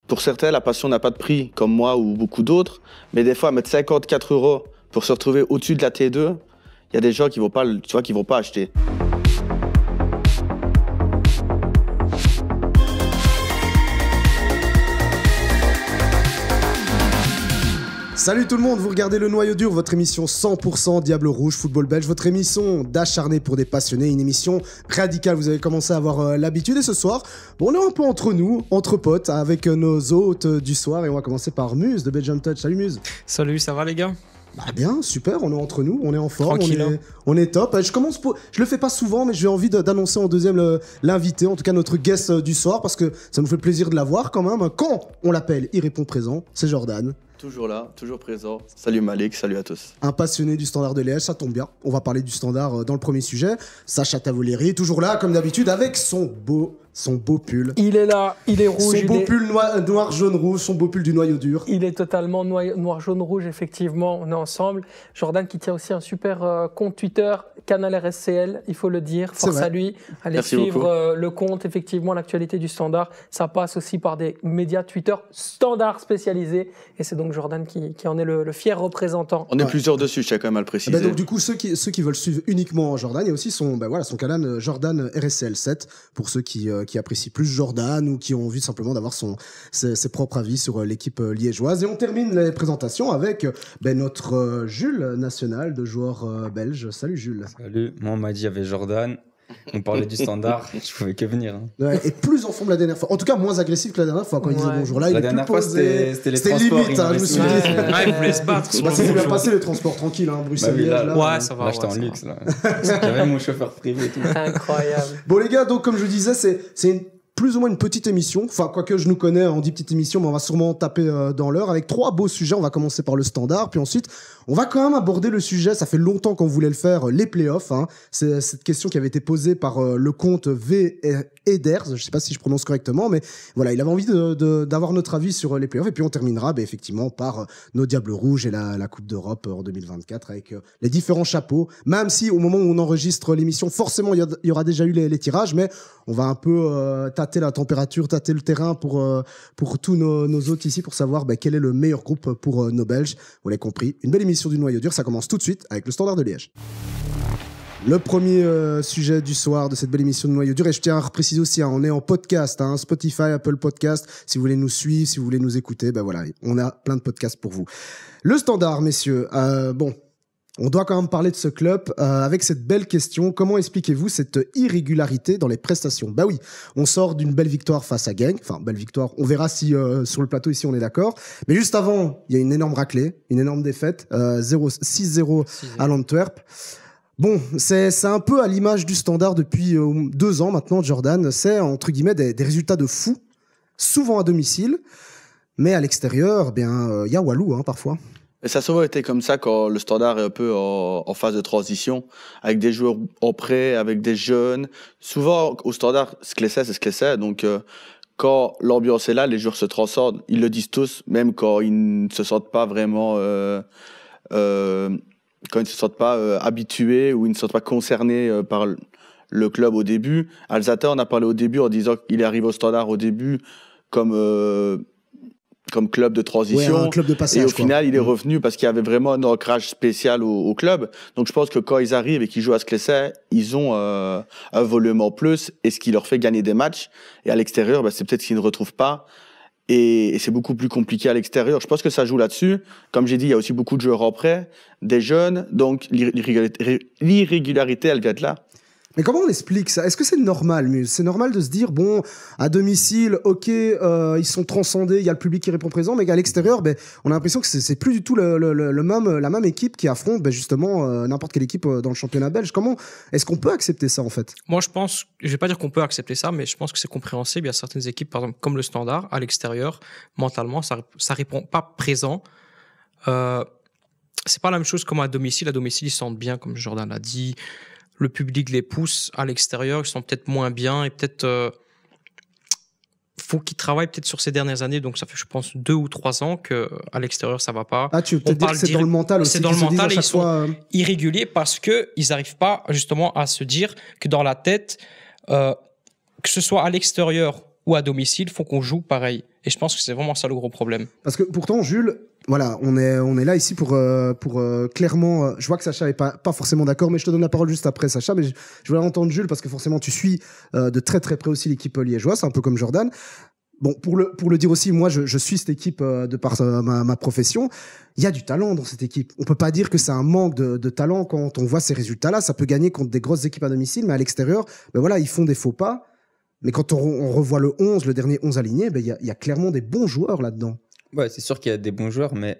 pour certains, la passion n'a pas de prix, comme moi ou beaucoup d'autres. Mais des fois, mettre 54 € pour se retrouver au-dessus de la T2, il y a des gens qui vont pas, tu vois, qui vont pas acheter. Salut tout le monde, vous regardez Le Noyau Dur, votre émission 100% Diable Rouge, football belge, votre émission d'acharnés pour des passionnés, une émission radicale, vous avez commencé à avoir l'habitude. Et ce soir, bon, on est un peu entre nous, entre potes, avec nos hôtes du soir, et on va commencer par Muse de Belgian Touch. Salut Muse. Salut, ça va les gars? Bah bien, super, on est entre nous, on est en forme, Tranquille, on est top. Je le fais pas souvent, mais j'ai envie d'annoncer en deuxième l'invité, en tout cas notre guest du soir, parce que ça nous fait plaisir de l'avoir quand même. Quand on l'appelle, il répond présent, c'est Jordan. Toujours là, toujours présent. Salut Malik, salut à tous. Un passionné du Standard de Liège, ça tombe bien. On va parler du Standard dans le premier sujet. Sacha Tavoleri, toujours là, comme d'habitude, avec son beau pull. Il est là, il est rouge. Son beau pull noir, jaune, rouge, son beau pull du Noyau Dur. Il est totalement noir, jaune, rouge, effectivement, on est ensemble. Jordan qui tient aussi un super compte Twitter, Canal RSCL, il faut le dire, force à lui. Allez Merci suivre le compte, effectivement, l'actualité du Standard. Ça passe aussi par des médias Twitter Standard spécialisés. Et c'est donc Jordan qui en est le fier représentant. On est plusieurs dessus, je tiens quand même à le préciser. Donc du coup, ceux qui veulent suivre uniquement Jordan, il y a aussi son canal Jordan RSCL 7, pour ceux qui apprécient plus Jordan ou qui ont envie simplement d'avoir ses propres avis sur l'équipe liégeoise. Et on termine les présentations avec notre Jules national de joueurs belges. Salut Jules. Salut, moi on m'a dit il y avait Jordan, on parlait du Standard, je pouvais que venir. Hein. Ouais, et plus en forme la dernière fois. En tout cas, moins agressif que la dernière fois quand il disait bonjour. Là, la dernière fois, c'était les transports. Limite, je me suis dit. Il voulait se battre. Ça s'est bien passé les transports tranquilles, Bruxelles. Bah oui, là, ça va. Là, j'étais en luxe. Là. J'avais mon chauffeur privé et tout. Incroyable. Bon, les gars, donc, comme je disais, c'est plus ou moins une petite émission. Enfin, quoique je nous connais, on dit petite émission, mais on va sûrement taper dans l'heure avec 3 beaux sujets. On va commencer par le Standard, puis ensuite, on va quand même aborder le sujet. Ça fait longtemps qu'on voulait le faire, les playoffs. Hein. C'est cette question qui avait été posée par le compte V. Eders, je sais pas si je prononce correctement, mais voilà, il avait envie d'avoir notre avis sur les playoffs. Et puis on terminera effectivement par nos Diables Rouges et la Coupe d'Europe en 2024 avec les différents chapeaux. Même si au moment où on enregistre l'émission, forcément il y aura déjà eu les tirages, mais on va un peu tâter la température, tâter le terrain pour tous nos hôtes ici pour savoir quel est le meilleur groupe pour nos Belges. Vous l'avez compris, une belle émission du Noyau Dur, ça commence tout de suite avec le Standard de Liège. Le premier sujet du soir de cette belle émission de Noyau Dur, et je tiens à préciser aussi, on est en podcast, Spotify, Apple Podcast, si vous voulez nous suivre, si vous voulez nous écouter, voilà, on a plein de podcasts pour vous. Le Standard, messieurs, on doit quand même parler de ce club avec cette belle question. Comment expliquez-vous cette irrégularité dans les prestations? Bah oui, on sort d'une belle victoire face à Genk. Enfin, belle victoire. On verra si sur le plateau ici on est d'accord. Mais juste avant, il y a une énorme raclée, une énorme défaite, 6-0 à l'Antwerp. Bon, c'est un peu à l'image du Standard depuis 2 ans maintenant, Jordan. C'est, entre guillemets, des résultats de fou, souvent à domicile. Mais à l'extérieur, il y a Walou, parfois. Et ça a souvent été comme ça quand le Standard est un peu en phase de transition, avec des joueurs en prêt, avec des jeunes. Souvent, au Standard, ce que c'est ce que c'est. Donc, quand l'ambiance est là, les joueurs se transcendent. Ils le disent tous, même quand ils ne se sentent pas vraiment... quand ils ne se sentent pas habitués ou ils ne se sentent pas concernés par le club au début. Alzata, on a parlé au début en disant qu'il est arrivé au Standard au début comme club de transition. Ouais, un club de passage, et au final, il est revenu parce qu'il y avait vraiment un ancrage spécial au club. Donc, je pense que quand ils arrivent et qu'ils jouent à Sclesset, ils ont un volume en plus et ce qui leur fait gagner des matchs. Et à l'extérieur, c'est peut-être ce qu'ils ne retrouvent pas. Et c'est beaucoup plus compliqué à l'extérieur. Je pense que ça joue là-dessus. Comme j'ai dit, il y a aussi beaucoup de joueurs en prêt, des jeunes. Donc, l'irrégularité, elle vient de là. Mais comment on explique ça? Est-ce que c'est normal, Muse? C'est normal de se dire, bon, à domicile, ok, ils sont transcendés, il y a le public qui répond présent, mais à l'extérieur, on a l'impression que c'est plus du tout la même équipe qui affronte justement n'importe quelle équipe dans le championnat belge. Comment est-ce qu'on peut accepter ça en fait? Moi, je pense, je vais pas dire qu'on peut accepter ça, mais je pense que c'est compréhensible. Il y a certaines équipes, par exemple, comme le Standard, à l'extérieur, mentalement, ça répond pas présent. C'est pas la même chose comme à domicile. À domicile, ils se sentent bien, comme Jordan l'a dit. Le public les pousse. À l'extérieur, ils sont peut-être moins bien et peut-être faut qu'ils travaillent peut-être sur ces dernières années. Donc ça fait, je pense, 2 ou 3 ans que à l'extérieur ça va pas. Ah, tu veux peut-être dire que c'est dans le mental aussi. C'est dans le mental et ils sont irréguliers parce que ils n'arrivent pas justement à se dire que dans la tête, que ce soit à l'extérieur ou à domicile, faut qu'on joue pareil. Et je pense que c'est vraiment ça le gros problème. Parce que pourtant, Jules, voilà, on est là ici pour clairement. Je vois que Sacha est pas forcément d'accord, mais je te donne la parole juste après, Sacha. Mais je voulais entendre Jules parce que forcément, tu suis de très très près aussi l'équipe liégeoise, c'est un peu comme Jordan. Bon, pour le dire aussi, moi, je suis cette équipe de par ma profession. Il y a du talent dans cette équipe. On peut pas dire que c'est un manque de talent quand on voit ces résultats-là. Ça peut gagner contre des grosses équipes à domicile, mais à l'extérieur, ben voilà, ils font des faux pas. Mais quand on revoit le dernier 11 aligné, ben il y a clairement des bons joueurs là-dedans. Ouais, c'est sûr qu'il y a des bons joueurs, mais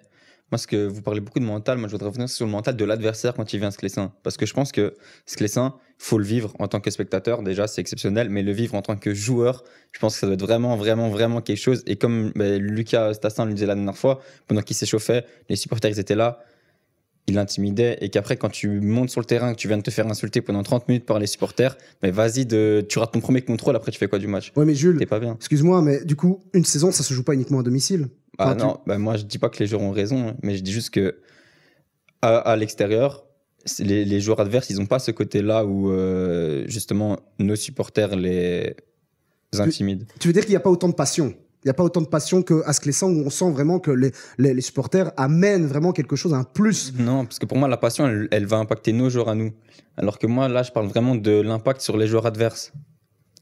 moi, ce que vous parlez beaucoup de mental, moi, je voudrais revenir sur le mental de l'adversaire quand il vient à Sclessin. Parce que je pense que Sclessin, il faut le vivre en tant que spectateur, déjà, c'est exceptionnel, mais le vivre en tant que joueur, je pense que ça doit être vraiment, vraiment, vraiment quelque chose. Et comme Lucas Stassin le disait la dernière fois, pendant qu'il s'échauffait, les supporters, ils étaient là, il l'intimidait, et qu'après, quand tu montes sur le terrain, que tu viens de te faire insulter pendant 30 minutes par les supporters, mais vas-y, tu rates ton premier contrôle, après, tu fais quoi du match? Ouais, mais Jules, t'es pas bien. Excuse-moi, mais du coup, une saison, ça se joue pas uniquement à domicile. Ah non, moi je dis pas que les joueurs ont raison, mais je dis juste que à l'extérieur, les joueurs adverses, ils ont pas ce côté-là où justement nos supporters les intimident. Tu veux dire qu'il n'y a pas autant de passion? Il n'y a pas autant de passion qu'à Sclessin où on sent vraiment que les supporters amènent vraiment quelque chose, un plus. Non, parce que pour moi, la passion, elle va impacter nos joueurs à nous. Alors que moi, là, je parle vraiment de l'impact sur les joueurs adverses.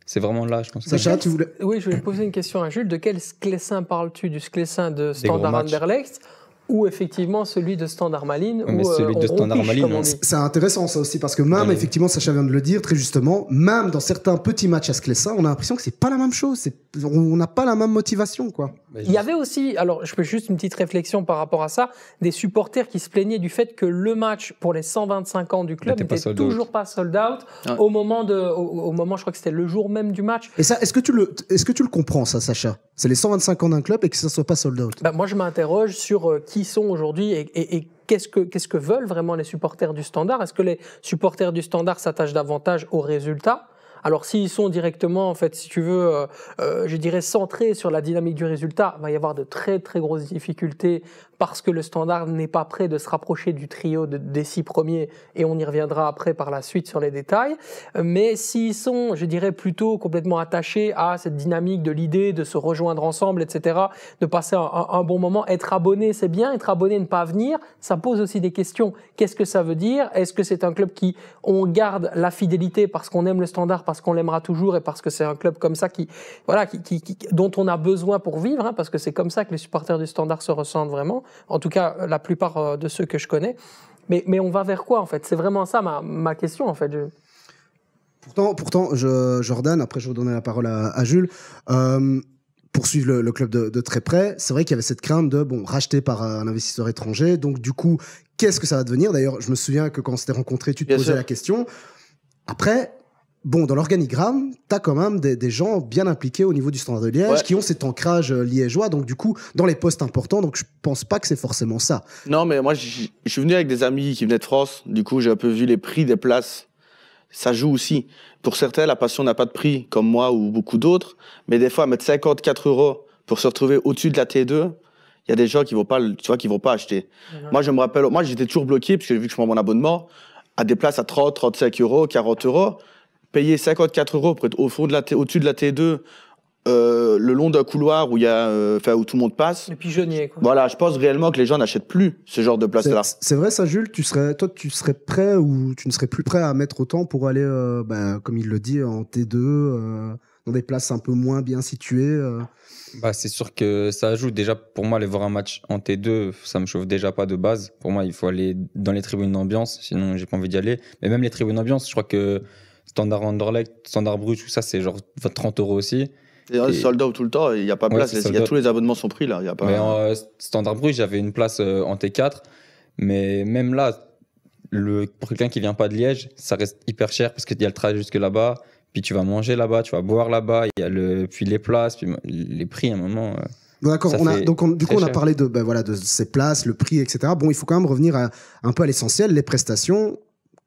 C'est vraiment là, je pense. Sacha, tu voulais... Oui, je voulais poser une question à Jules. De quel Sclessin parles-tu? Du Sclessin de Standard Anderlecht ou effectivement celui de Standard Malines? Mais celui de Standard Malines, c'est intéressant ça aussi, parce que même, effectivement, Sacha vient de le dire très justement, même dans certains petits matchs à Sclessin, on a l'impression que c'est pas la même chose. On n'a pas la même motivation, quoi. Il y avait aussi, alors je fais juste une petite réflexion par rapport à ça, des supporters qui se plaignaient du fait que le match pour les 125 ans du club n'était toujours pas sold out au moment, je crois que c'était le jour même du match. Et ça, est-ce que tu le comprends, ça, Sacha? C'est les 125 ans d'un club et que ça soit pas sold out. Moi, je m'interroge sur qui sont aujourd'hui et qu'est-ce que veulent vraiment les supporters du Standard. Est-ce que les supporters du Standard s'attachent davantage aux résultats? Alors, s'ils sont directement, en fait, si tu veux, je dirais, centrés sur la dynamique du résultat, il va y avoir de très, très grosses difficultés parce que le Standard n'est pas prêt de se rapprocher du trio des 6 premiers et on y reviendra après par la suite sur les détails. Mais s'ils sont, je dirais, plutôt complètement attachés à cette dynamique de l'idée de se rejoindre ensemble, etc., de passer un bon moment, être abonné, c'est bien, être abonné, ne pas venir, ça pose aussi des questions. Qu'est-ce que ça veut dire? Est-ce que c'est un club qui, on garde la fidélité parce qu'on aime le Standard, parce qu'on l'aimera toujours et parce que c'est un club comme ça dont on a besoin pour vivre, hein, parce que c'est comme ça que les supporters du Standard se ressentent vraiment. En tout cas, la plupart de ceux que je connais. Mais on va vers quoi, en fait? C'est vraiment ça ma question, en fait. Pourtant, Jordan, après je vais donner la parole à Jules, poursuivre le club de très près. C'est vrai qu'il y avait cette crainte de racheter par un investisseur étranger. Donc du coup, qu'est-ce que ça va devenir? D'ailleurs, je me souviens que quand on s'était rencontrés, tu te posais la question. Après... dans l'organigramme, t'as quand même des gens bien impliqués au niveau du Standard de Liège qui ont cet ancrage liégeois, donc du coup, dans les postes importants, donc je pense pas que c'est forcément ça. Non, mais moi, je suis venu avec des amis qui venaient de France, du coup, j'ai un peu vu les prix des places. Ça joue aussi. Pour certains, la passion n'a pas de prix, comme moi ou beaucoup d'autres, mais des fois, mettre 54 € pour se retrouver au-dessus de la T2, il y a des gens qui vont pas, qui vont pas acheter. Moi, je me rappelle, j'étais toujours bloqué, parce que vu que je prends mon abonnement, à des places à 30, 35 €, 40 €, payer 54 € pour être au-dessus de la T2, le long d'un couloir où il y a, où tout le monde passe. Les pigeonniers, quoi. Voilà, je pense réellement que les gens n'achètent plus ce genre de place-là. C'est vrai ça, Jules? Tu serais prêt ou tu ne serais plus prêt à mettre autant pour aller, comme il le dit, en T2, dans des places un peu moins bien situées C'est sûr que ça ajoute. Déjà, pour moi, aller voir un match en T2, ça me chauffe déjà pas de base. Pour moi, il faut aller dans les tribunes d'ambiance, sinon j'ai pas envie d'y aller. Mais même les tribunes d'ambiance, je crois que Standard Anderlecht, Standard Bruges, tout ça, c'est genre 30 € aussi. Et sold out tout le temps, il n'y a pas de place. Tous les abonnements sont pris là. Mais Standard Bruges, j'avais une place en T4. Mais même là, pour quelqu'un qui vient pas de Liège, ça reste hyper cher parce qu'il y a le trajet jusque là-bas. Puis tu vas manger là-bas, tu vas boire là-bas. Il y a puis les places, puis les prix à un moment. D'accord, on a parlé de ces places, le prix, etc. Bon, il faut quand même revenir un peu à l'essentiel, les prestations.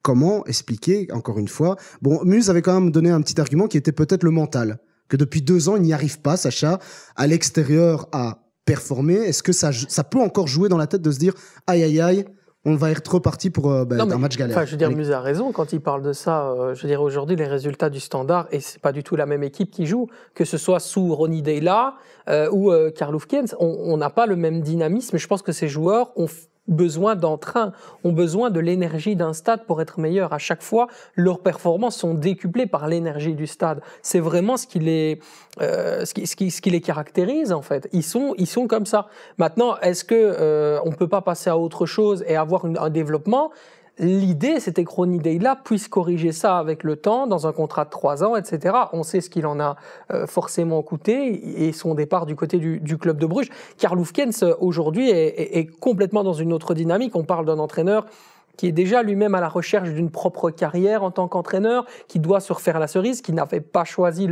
Comment expliquer, encore une fois? Muse avait quand même donné un petit argument qui était peut-être le mental. Que depuis 2 ans, il n'y arrive pas, Sacha, à l'extérieur à performer. Est-ce que ça peut encore jouer dans la tête de se dire, aïe, aïe, aïe, on va être reparti pour un match galère. Enfin, je veux dire, Musa a raison quand il parle de ça. Je veux dire, aujourd'hui, les résultats du Standard, et c'est pas du tout la même équipe qui joue, que ce soit sous Ronny Deila ou Karl Hufkens, on n'a pas le même dynamisme. Je pense que ces joueurs ont besoin d'entrain, ont besoin de l'énergie d'un stade pour être meilleurs. À chaque fois, leurs performances sont décuplées par l'énergie du stade. C'est vraiment ce qui les caractérise en fait. Ils sont comme ça. Maintenant, est-ce que on peut pas passer à autre chose et avoir un développement? L'idée, c'était que Ronny Deila puisse corriger ça avec le temps, dans un contrat de 3 ans, etc. On sait ce qu'il en a forcément coûté et son départ du côté du club de Bruges. Karl Hufkens, aujourd'hui, est complètement dans une autre dynamique. On parle d'un entraîneur qui est déjà lui-même à la recherche d'une propre carrière en tant qu'entraîneur, qui doit se refaire la cerise, qui n'avait pas choisi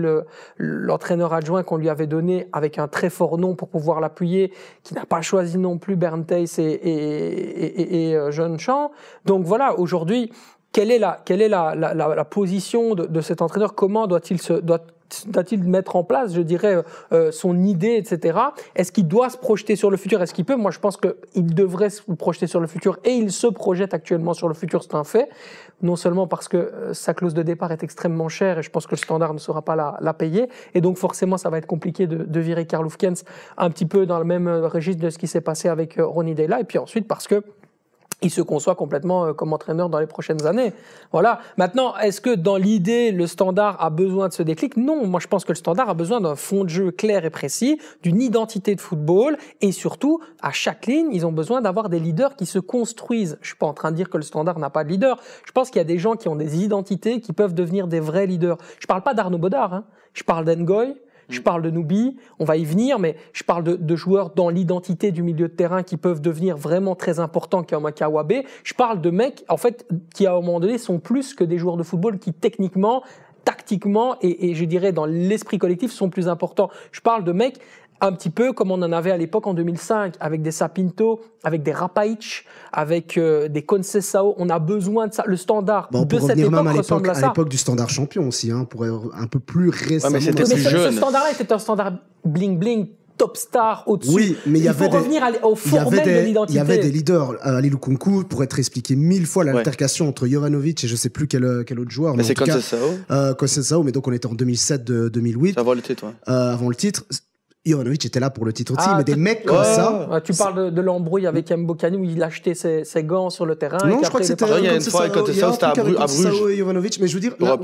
l'entraîneur adjoint qu'on lui avait donné avec un très fort nom pour pouvoir l'appuyer, qui n'a pas choisi non plus Bernd Theiss et John Champ. Donc voilà, aujourd'hui, quelle est la position de cet entraîneur? Comment doit-il mettre en place, je dirais, son idée, etc. Est-ce qu'il doit se projeter sur le futur? Est-ce qu'il peut? Moi, je pense qu'il devrait se projeter sur le futur et il se projette actuellement sur le futur, c'est un fait. Non seulement parce que sa clause de départ est extrêmement chère et je pense que le Standard ne saura pas la payer. Et donc, forcément, ça va être compliqué de virer Karl Hufkens un petit peu dans le même registre de ce qui s'est passé avec Ronny Deila. Et puis ensuite, parce que il se conçoit complètement comme entraîneur dans les prochaines années. Voilà. Maintenant, est-ce que dans l'idée, le Standard a besoin de ce déclic? Non. Moi, je pense que le Standard a besoin d'un fond de jeu clair et précis, d'une identité de football et surtout, à chaque ligne, ils ont besoin d'avoir des leaders qui se construisent. Je suis pas en train de dire que le Standard n'a pas de leader. Je pense qu'il y a des gens qui ont des identités qui peuvent devenir des vrais leaders. Je parle pas d'Arnaud Bodard, hein. Je parle d'Ngoy. Je parle de Noubi, on va y venir, mais je parle de joueurs dans l'identité du milieu de terrain qui peuvent devenir vraiment très importants comme un Kawabe. Je parle de mecs, en fait, qui à un moment donné sont plus que des joueurs de football qui techniquement, tactiquement et je dirais dans l'esprit collectif sont plus importants. Je parle de mecs un petit peu comme on en avait à l'époque en 2005, avec des Sapinto, avec des Rapaic, avec des Conceição. On a besoin de ça. Le Standard de cette époque ressemble à ça. À l'époque du Standard champion aussi, hein, pour un peu plus récemment. Ouais, mais c'était plus jeune. Ce Standard-là était un Standard bling-bling, top star au-dessus. Oui, mais il y avait revenir au fort même de l'identité. Il y avait des leaders. Ali Lukunku pourrait être expliqué 1000 fois l'altercation entre Jovanovic et je sais plus quel autre joueur. Mais c'est Conceição. Mais donc on était en 2007-2008. Avant le titre. Avant le titre. Jovanovic était là pour le titre aussi, mais des mecs comme ça. Tu parles de l'embrouille avec Mbokani où il achetait ses gants sur le terrain. Non, je crois que c'était il y a une fois quand c'était à Bruges. Et Jovanovic, mais je veux dire, là,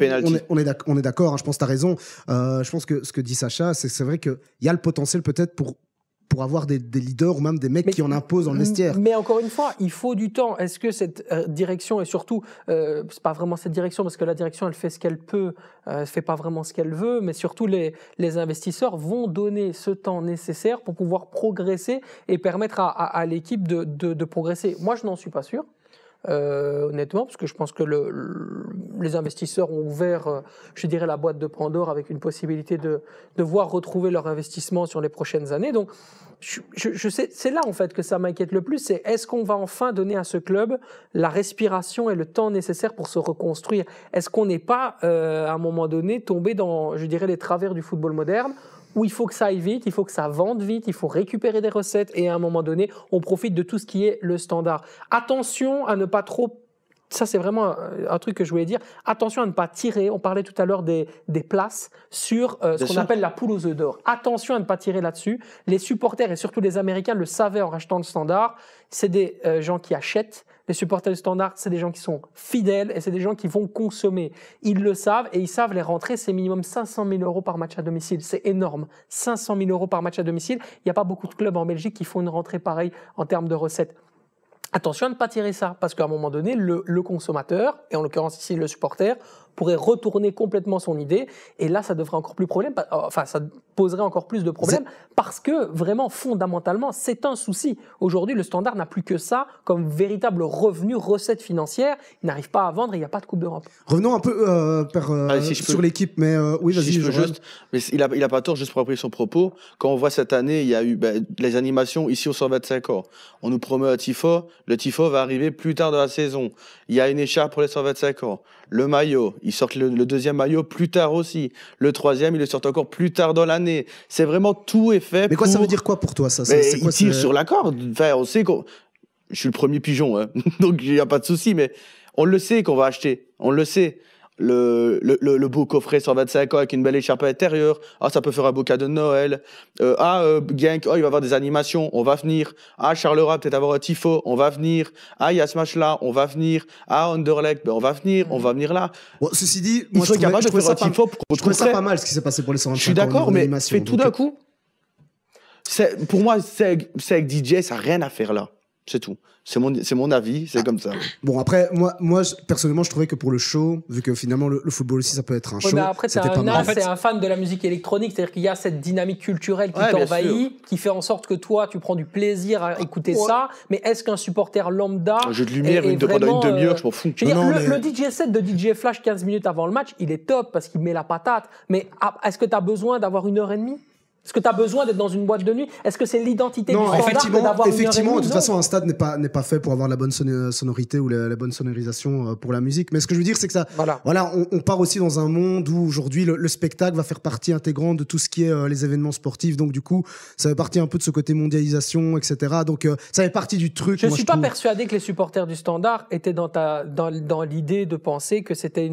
on est d'accord, hein, je pense que tu as raison. Je pense que ce que dit Sacha, c'est vrai qu'il y a le potentiel peut-être pour avoir des leaders ou même des mecs qui en imposent dans le vestiaire. Mais encore une fois, il faut du temps. Est-ce que cette direction, et surtout, c'est pas vraiment cette direction, parce que la direction, elle fait ce qu'elle peut, elle fait pas vraiment ce qu'elle veut, mais surtout les investisseurs vont donner ce temps nécessaire pour pouvoir progresser et permettre à l'équipe de progresser. Moi, je n'en suis pas sûr. Honnêtement, parce que je pense que les investisseurs ont ouvert, je dirais, la boîte de Pandore avec une possibilité de voir retrouver leur investissement sur les prochaines années. Donc, je sais, c'est là en fait que ça m'inquiète le plus, c'est est-ce qu'on va enfin donner à ce club la respiration et le temps nécessaire pour se reconstruire? Est-ce qu'on n'est pas, à un moment donné, tombé dans, je dirais, les travers du football moderne, où il faut que ça aille vite, il faut que ça vende vite, il faut récupérer des recettes et à un moment donné, on profite de tout ce qui est le Standard. Attention à ne pas trop... Ça, c'est vraiment un truc que je voulais dire. Attention à ne pas tirer. On parlait tout à l'heure des places sur ce qu'on appelle la poule aux œufs d'or. Attention à ne pas tirer là-dessus. Les supporters et surtout les Américains le savaient en rachetant le Standard. C'est des gens qui achètent. Les supporters du Standard, c'est des gens qui sont fidèles et c'est des gens qui vont consommer. Ils le savent et ils savent les rentrées, c'est minimum 500 000 € par match à domicile. C'est énorme. 500 000 € par match à domicile. Il n'y a pas beaucoup de clubs en Belgique qui font une rentrée pareille en termes de recettes. Attention à ne pas tirer ça, parce qu'à un moment donné, le consommateur, et en l'occurrence ici le supporter, pourrait retourner complètement son idée, et là ça devrait encore plus problème, enfin ça poserait encore plus de problèmes, parce que vraiment fondamentalement c'est un souci. Aujourd'hui le Standard n'a plus que ça comme véritable revenu, recette financière, il n'arrive pas à vendre et il n'y a pas de Coupe d'Europe. Revenons un peu sur l'équipe, mais oui vas-y. Si je peux juste, mais il a pas tort, juste pour appuyer son propos, quand on voit cette année, il y a eu les animations ici au 125 ans, on nous promet un tifo, le tifo va arriver plus tard dans la saison, il y a une écharpe pour les 125 ans, le maillot, ils sortent le deuxième maillot plus tard aussi. Le troisième, ils le sortent encore plus tard dans l'année. C'est vraiment tout est fait. Mais quoi, ça veut dire quoi pour toi, ça? Ils tirent sur la corde. Enfin, on sait qu'on... je suis le premier pigeon, hein. Donc il n'y a pas de souci, mais on le sait qu'on va acheter. On le sait. Le beau coffret 125 ans avec une belle écharpe à l'intérieur. Ah, ça peut faire un beau cadeau de Noël. Genk, il va avoir des animations, on va venir. Ah, Charleroi, peut-être avoir un tifo, on va venir. Ah, il y a ce match-là, on va venir. Ah, Anderlecht, on va venir là. Bon, ceci dit, Ils sont capables de faire un tifo pour je trouvais ça pas mal ce qui s'est passé pour les 125 ans. Je suis d'accord, mais l'animation. fait tout d'un coup. Pour moi, c'est avec DJ, ça n'a rien à faire là. C'est tout. C'est mon avis, c'est comme ça. Bon, après, moi, personnellement, je trouvais que pour le show, vu que finalement, le football aussi, ça peut être un show. Mais après, c'est un fan de la musique électronique, c'est-à-dire qu'il y a cette dynamique culturelle qui t'envahit, qui fait en sorte que toi, tu prends du plaisir à écouter ça. Mais est-ce qu'un supporter lambda. Un jeu de lumière, pendant une demi-heure, je m'en fous. Le DJ set de DJ Flash 15 minutes avant le match, il est top parce qu'il met la patate. Mais est-ce que tu as besoin d'avoir 1h30 ? Est-ce que tu as besoin d'être dans une boîte de nuit ? Est-ce que c'est l'identité du standard d'avoir effectivement, de toute façon, un stade n'est pas fait pour avoir la bonne sonorité ou la bonne sonorisation pour la musique. Mais ce que je veux dire, c'est que ça, voilà, on part aussi dans un monde où aujourd'hui le spectacle va faire partie intégrante de tout ce qui est les événements sportifs. Donc du coup, ça fait partie un peu de ce côté mondialisation, etc. Donc ça fait partie du truc. Je ne suis pas persuadé que les supporters du Standard étaient dans l'idée de penser que c'était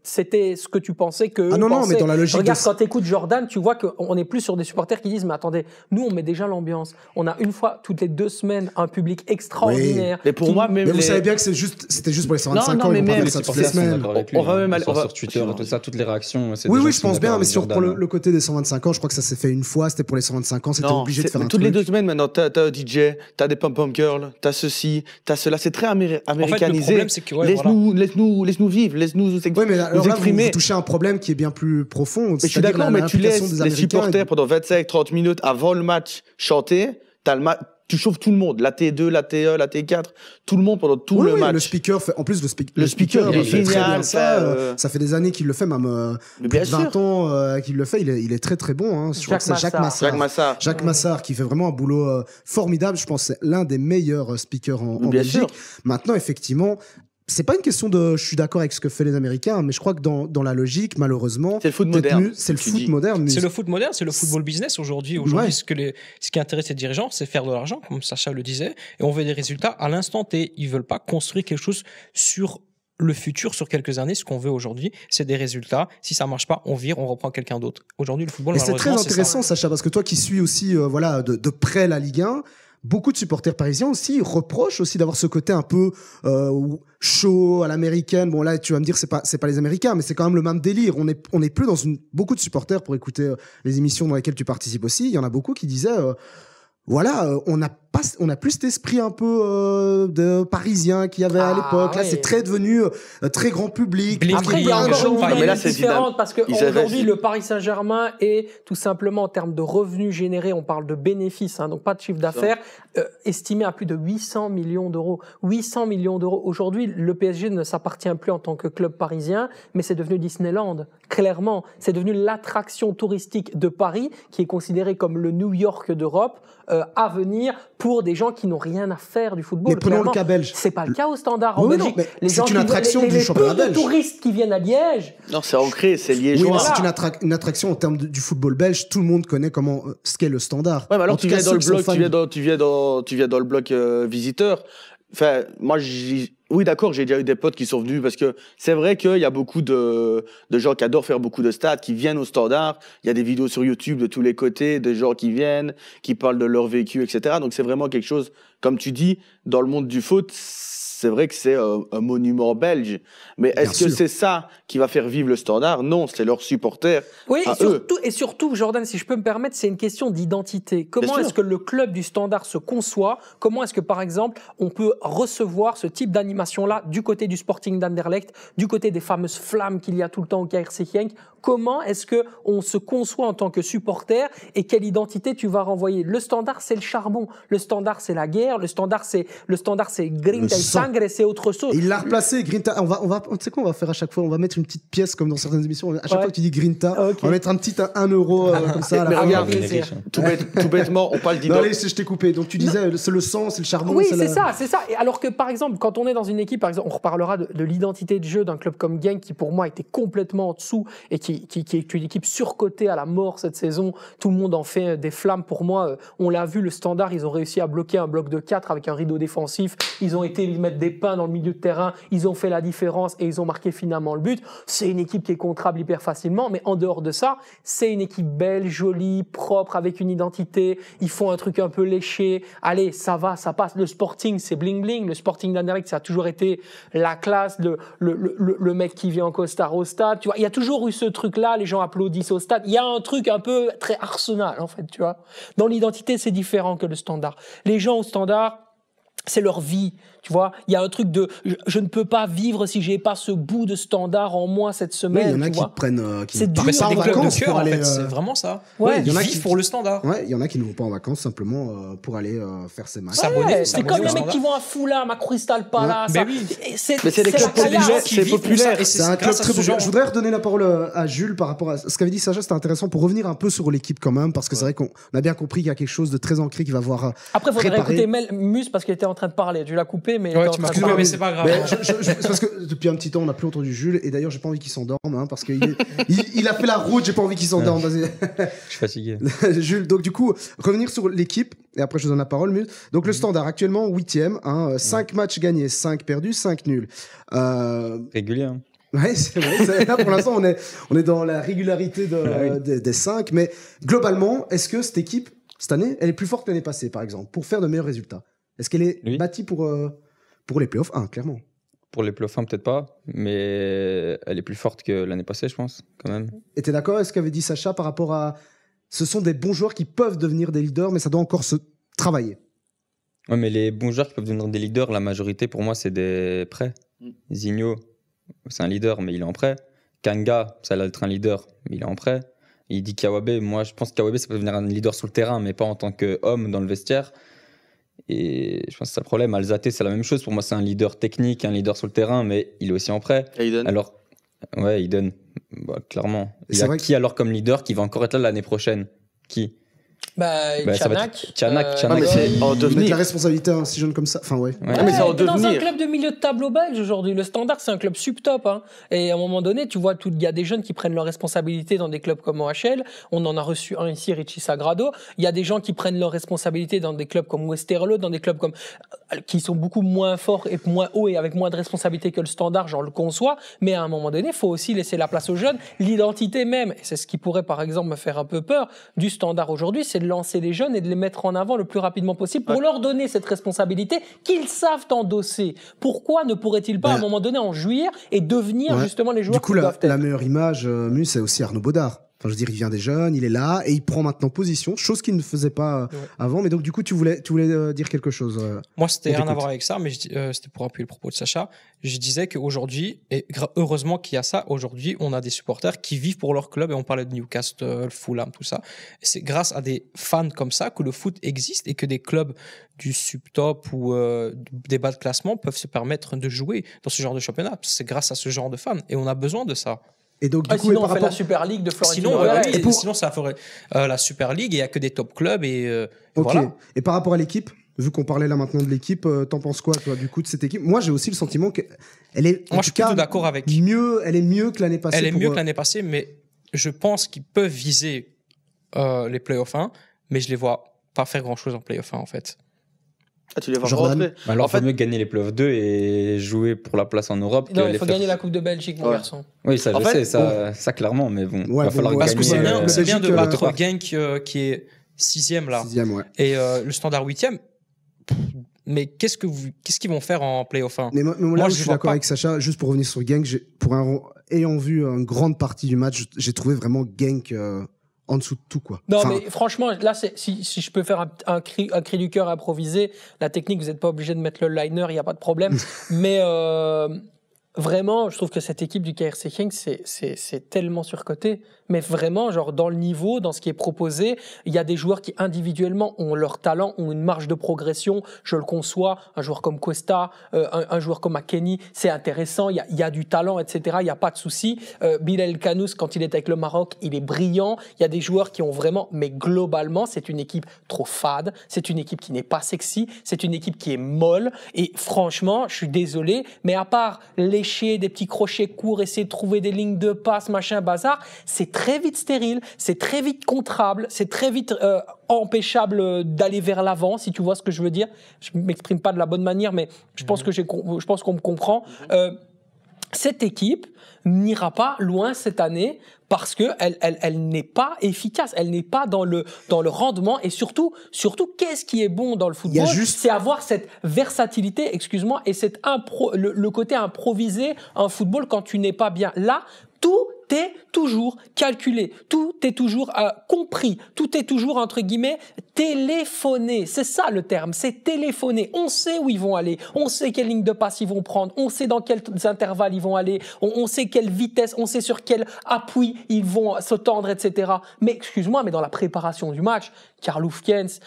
ce que tu pensais que. Ah non, mais dans la logique. Regarde, quand tu écoutes Jordan, tu vois qu'on est plus sur des supporters qui disent mais attendez, nous on met déjà l'ambiance, on a une fois toutes les 2 semaines un public extraordinaire. Mais pour moi même vous savez bien que c'était juste pour les 125 ans, mais même ça toutes les semaines. On va même aller sur Twitter et tout ça, toutes les réactions. Oui, je pense bien, mais pour le côté des 125 ans, je crois que ça s'est fait une fois, c'était pour les 125 ans, c'était obligé de faire un truc. Toutes les 2 semaines maintenant, t'as un DJ, t'as des pom-pom girls, t'as ceci, t'as cela, c'est très américanisé. En fait, le problème, c'est que laisse-nous vivre, laisse-nous mais alors là, exprimer. Vous touchez un problème qui est bien plus profond. Mais je suis d'accord, mais tu laisses les supporters pendant 25-30 minutes avant le match chanter, tu chauffes tout le monde, la T2, la T1, la T4, tout le monde pendant tout le match. Le speaker fait, en plus le speaker il fait très bien génial, ça fait des années qu'il le fait, même plus de 20 ans qu'il le fait, il est très très bon, hein. Je crois que c'est Jacques Massard qui fait vraiment un boulot formidable, je pense que c'est l'un des meilleurs speakers en Belgique. Maintenant, effectivement, c'est pas une question de je suis d'accord avec ce que fait les Américains, mais je crois que dans la logique, malheureusement, c'est le foot moderne. C'est le foot moderne. C'est le foot moderne, c'est le football business aujourd'hui. Aujourd'hui, ce qui intéresse les dirigeants, c'est faire de l'argent, comme Sacha le disait, et on veut des résultats à l'instant T. Ils veulent pas construire quelque chose sur le futur, sur quelques années. Ce qu'on veut aujourd'hui, c'est des résultats. Si ça marche pas, on vire, on reprend quelqu'un d'autre. Aujourd'hui, le football, et c'est très intéressant, Sacha, parce que toi qui suis aussi de près la Ligue 1, beaucoup de supporters parisiens aussi reprochent aussi d'avoir ce côté un peu chaud à l'américaine. Bon là, tu vas me dire c'est pas les Américains, mais c'est quand même le même délire. On est plus dans beaucoup de supporters pour écouter les émissions dans lesquelles tu participes aussi. Il y en a beaucoup qui disaient on a plus cet esprit un peu de parisien qu'il y avait à l'époque. Là, c'est très devenu très grand public. Après, il y a encore une dynamique différente parce qu'aujourd'hui, le Paris Saint-Germain est tout simplement en termes de revenus générés, on parle de bénéfices, donc pas de chiffre d'affaires, estimé à plus de 800 millions d'euros. 800 millions d'euros. Aujourd'hui, le PSG ne s'appartient plus en tant que club parisien, mais c'est devenu Disneyland. Clairement, c'est devenu l'attraction touristique de Paris, qui est considérée comme le New York d'Europe, à venir pour des gens qui n'ont rien à faire du football. Mais prenons le cas belge. C'est pas le cas au Standard en Belgique. C'est une attraction du championnat belge. Les touristes qui viennent à Liège. Non, c'est ancré, c'est liégeois. Oui, mais c'est une attraction en termes du football belge. Tout le monde connaît ce qu'est le Standard. Ouais, mais alors tu viens dans le bloc visiteur. Enfin, moi, oui, d'accord, j'ai déjà eu des potes qui sont venus parce que c'est vrai qu'il y a beaucoup de gens qui adorent faire beaucoup de stades, qui viennent au Standard. Il y a des vidéos sur YouTube de tous les côtés, des gens qui viennent, qui parlent de leur vécu, etc. Donc c'est vraiment quelque chose, comme tu dis, dans le monde du foot, c'est vrai que c'est un monument belge. Mais est-ce que c'est ça qui va faire vivre le Standard ? Non, c'est leurs supporters. Oui, et surtout, Jordan, si je peux me permettre, c'est une question d'identité. Comment est-ce que le club du Standard se conçoit ? Comment est-ce que, par exemple, on peut recevoir ce type d'animation-là du côté du Sporting d'Anderlecht, du côté des fameuses flammes qu'il y a tout le temps au KRC Genk ? Comment est-ce que on se conçoit en tant que supporter et quelle identité tu vas renvoyer ? Le Standard, c'est le charbon. Le Standard, c'est la guerre. Le Standard, c'est Grinta et Sangre, et c'est autre chose. Et il l'a replacé, Grinta. Tu sais quoi, on va faire à chaque fois, on va mettre une petite pièce comme dans certaines émissions. À chaque fois que tu dis Grinta, on va mettre un petit 1 euro comme ça. À la fin. Regarde, tout bêtement, on parle d'identité. Allez, je t'ai coupé. Donc tu disais, c'est le sang, c'est le charbon. Oui, c'est ça. Et alors que par exemple, quand on est dans une équipe, par exemple, on reparlera de l'identité de jeu d'un club comme Genk qui pour moi était complètement en dessous et qui qui est une équipe surcotée à la mort cette saison. Tout le monde en fait des flammes. Pour moi, on l'a vu, le Standard, ils ont réussi à bloquer un bloc de 4 avec un rideau défensif. Ils ont été mettre des pains dans le milieu de terrain. Ils ont fait la différence et ils ont marqué finalement le but. C'est une équipe qui est contrable hyper facilement, mais en dehors de ça, c'est une équipe belle, jolie, propre, avec une identité. Ils font un truc un peu léché. Allez, ça va, ça passe. Le Sporting, c'est bling bling. Le Sporting d'Anderlecht, ça a toujours été la classe, le mec qui vient en costard au stade. Tu vois, il y a toujours eu ce truc-là. Les gens applaudissent au stade. Il y a un truc un peu très Arsenal, en fait, tu vois. Dans l'identité, c'est différent que le Standard. Les gens au Standard, c'est leur vie, tu vois. Il y a un truc de je ne peux pas vivre si j'ai pas ce bout de Standard en moi cette semaine. Il y en a tu qui vois. prennent C'est dur. Mais c'est des clubs de cœur, pour en aller, fait. C'est vraiment ça. Ouais, il y en a Ils vivent qui- pour le Standard. Ouais, il y en a qui ne vont pas en vacances simplement pour aller faire ces matchs. S'abonner, c'est comme au les mecs Standard. qui vont à Fulham, à Crystal Palace. Mais à- oui. Et c'est Mais c'est des la clubs caillasse. populaires, qui c'est vivent pour populaire. ça, et C'est un club grâce à très ce populaire. genre. Je voudrais redonner la parole à Jules par rapport à ce qu'avait dit Sacha, c'était intéressant pour revenir un peu sur l'équipe quand même, parce que c'est vrai qu'on a bien compris qu'il y a quelque chose de très ancré qui va voir. Après, il faudrait préparer. écouter Mus parce qu'il était en train de parler. Tu l'as coupé, mais il Ouais, était en tu m'as train de coupé, parler. mais c'est pas grave. Mais c'est parce que depuis un petit temps, on n'a plus entendu Jules, et d'ailleurs, j'ai pas envie qu'il s'endorme, hein, parce qu'il a fait la route, j'ai pas envie qu'il s'endorme. Vas-y. Je suis fatigué. Jules, donc du coup, revenir sur l'équipe, et après je vous donne la parole, Muse. Donc le Standard, actuellement 8e, 5 matchs gagnés, 5 perdus, 5 nuls. Régulier. Hein. Ouais, c'est vrai. Là, pour l'instant, on est dans la régularité des 5, mais globalement, est-ce que cette équipe, cette année, elle est plus forte que l'année passée, par exemple, pour faire de meilleurs résultats? Est-ce qu'elle est Oui. bâtie pour les playoffs 1, clairement? Pour les playoffs, peut-être pas, mais elle est plus forte que l'année passée, je pense, quand même. Et t'es d'accord avec ce qu'avait dit Sacha par rapport à... Ce sont des bons joueurs qui peuvent devenir des leaders, mais ça doit encore se travailler. Ouais, mais les bons joueurs qui peuvent devenir des leaders, la majorité pour moi, c'est des prêts. Zigno, c'est un leader, mais il est en prêt. Kanga, ça va être un leader, mais il est en prêt. Il dit Kawabe, moi je pense que Kawabe, ça peut devenir un leader sur le terrain, mais pas en tant qu'homme dans le vestiaire. Et je pense que c'est le problème. Alzate, c'est la même chose. Pour moi, c'est un leader technique, un leader sur le terrain, mais il est aussi en prêt. Hayden. Alors, ouais, il donne, clairement. Il y C'est a vrai qui alors comme leader qui va encore être là l'année prochaine? Qui? Bah, Ça va Tchanak. être Tchanak, Ah, Tchanak. mais c'est en Mettre la devenir. responsabilité à un si jeune comme ça, enfin ouais. Ouais. Ah, mais c'est en t'es dans un devenir. club de milieu de tableau belge aujourd'hui. Le Standard, c'est un club subtop. Hein. Et à un moment donné, tu vois, il y a des jeunes qui prennent leurs responsabilités dans des clubs comme OHL. On en a reçu un ici, Richie Sagrado. Il y a des gens qui prennent leurs responsabilités dans des clubs comme Westerlo, dans des clubs comme qui sont beaucoup moins forts et moins hauts et avec moins de responsabilités que le Standard, j'en le conçois. Mais à un moment donné, il faut aussi laisser la place aux jeunes. L'identité même, et c'est ce qui pourrait par exemple me faire un peu peur du Standard aujourd'hui, c'est de lancer les jeunes et de les mettre en avant le plus rapidement possible pour leur donner cette responsabilité qu'ils savent endosser. Pourquoi ne pourraient-ils pas à un moment donné en jouir et devenir Ouais. justement les joueurs Du coup, qu'ils doivent être? la meilleure image, Mus, c'est aussi Arnaud Baudard. Enfin, je veux dire, il vient des jeunes, il est là, et il prend maintenant position, chose qu'il ne faisait pas avant. Mais donc, du coup, tu voulais dire quelque chose Moi, c'était On rien à t'écoute. voir avec ça, mais c'était pour appuyer le propos de Sacha. Je disais qu'aujourd'hui, et heureusement qu'il y a ça, aujourd'hui, on a des supporters qui vivent pour leur club, et on parlait de Newcastle, Fulham, tout ça. Et c'est grâce à des fans comme ça que le foot existe et que des clubs du subtop ou des bas de classement peuvent se permettre de jouer dans ce genre de championnat. C'est grâce à ce genre de fans, et on a besoin de ça. Et donc, du coup, Sinon, et on par fait la rapport... Super League de Florentino Sinon, Pérez. oui, Et pour- sinon, ça ferait la Super League et il n'y a que des top clubs. Et Ok. voilà. Et par rapport à l'équipe, vu qu'on parlait là maintenant de l'équipe, t'en penses quoi, toi, du coup, de cette équipe? Moi, j'ai aussi le sentiment qu'elle est, en Moi, tout je suis cas, plutôt d'accord avec. elle est mieux que l'année passée. Elle est pour, mieux que l'année passée, mais je pense qu'ils peuvent viser les playoffs 1, mais je les vois pas faire grand-chose en playoff 1, en fait. Ah, tu les vois Jordan. rentrer. Alors, En fait- il faut mieux gagner les playoffs 2 et jouer pour la place en Europe. Non, que il les faut faire- gagner la Coupe de Belgique, mon Ouais. garçon. Oui, ça, En je fait, sais, ça clairement, mais bon, Ouais, va bon, falloir ouais, Parce gagner. que c'est bien, le c'est bien de Belgique, battre trois. Genk qui est 6e là. 6e, ouais. Et le Standard 8e. Mais qu'est-ce qu'ils vont faire en playoff 1? Mais là Moi, où je je suis vois d'accord pas. avec Sacha, juste pour revenir sur Genk, ayant vu une grande partie du match, j'ai trouvé vraiment Genk en dessous de tout, quoi. Non, Enfin, mais franchement, là, si je peux faire un cri du cœur improvisé, la technique, vous n'êtes pas obligé de mettre le liner, il n'y a pas de problème. Mais vraiment, je trouve que cette équipe du KRC Genk, c'est tellement surcoté. mais vraiment, genre, dans le niveau, dans ce qui est proposé, il y a des joueurs qui, individuellement, ont leur talent, ont une marge de progression, je le conçois. Un joueur comme Cuesta, un joueur comme McKennie, c'est intéressant, il y a du talent, etc., il n'y a pas de souci. Bilal Kanous, quand il est avec le Maroc, il est brillant. Il y a des joueurs qui ont vraiment, mais globalement, c'est une équipe trop fade, c'est une équipe qui n'est pas sexy, c'est une équipe qui est molle, et franchement, je suis désolé, mais à part lécher des petits crochets courts, essayer de trouver des lignes de passe, machin, bazar, c'est très vite stérile, c'est très vite contrable, c'est très vite empêchable d'aller vers l'avant, si tu vois ce que je veux dire. Je m'exprime pas de la bonne manière, mais je pense qu'on me comprend. Cette équipe n'ira pas loin cette année parce que elle n'est pas efficace, elle n'est pas dans le rendement, et surtout qu'est-ce qui est bon dans le football, c'est avoir cette versatilité, excuse-moi, et le côté improvisé en football quand tu n'es pas bien. Là, tout est toujours calculé, tout est toujours compris, tout est toujours, entre guillemets, téléphoné. C'est ça le terme, c'est téléphoné. On sait où ils vont aller, on sait quelle ligne de passe ils vont prendre, on sait dans quels intervalles ils vont aller, on sait quelle vitesse, on sait sur quel appui ils vont se tendre, etc. Mais excuse-moi, mais dans la préparation du match, Karl Hufkens,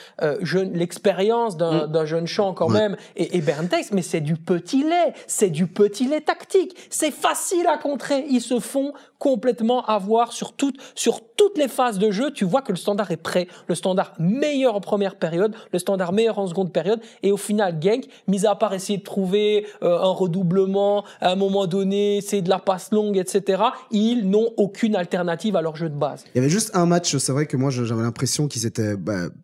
l'expérience d'un jeune champ quand même, et Berntex, mais c'est du petit lait tactique. C'est facile à contrer, ils se font complètement avoir sur toutes les phases de jeu. Tu vois que le Standard est prêt, le Standard meilleur en première période, le Standard meilleur en seconde période, et au final Genk, mis à part essayer de trouver un redoublement à un moment donné, essayer de la passe longue, etc., ils n'ont aucune alternative à leur jeu de base. Il y avait juste un match, c'est vrai que moi j'avais l'impression qu'ils étaient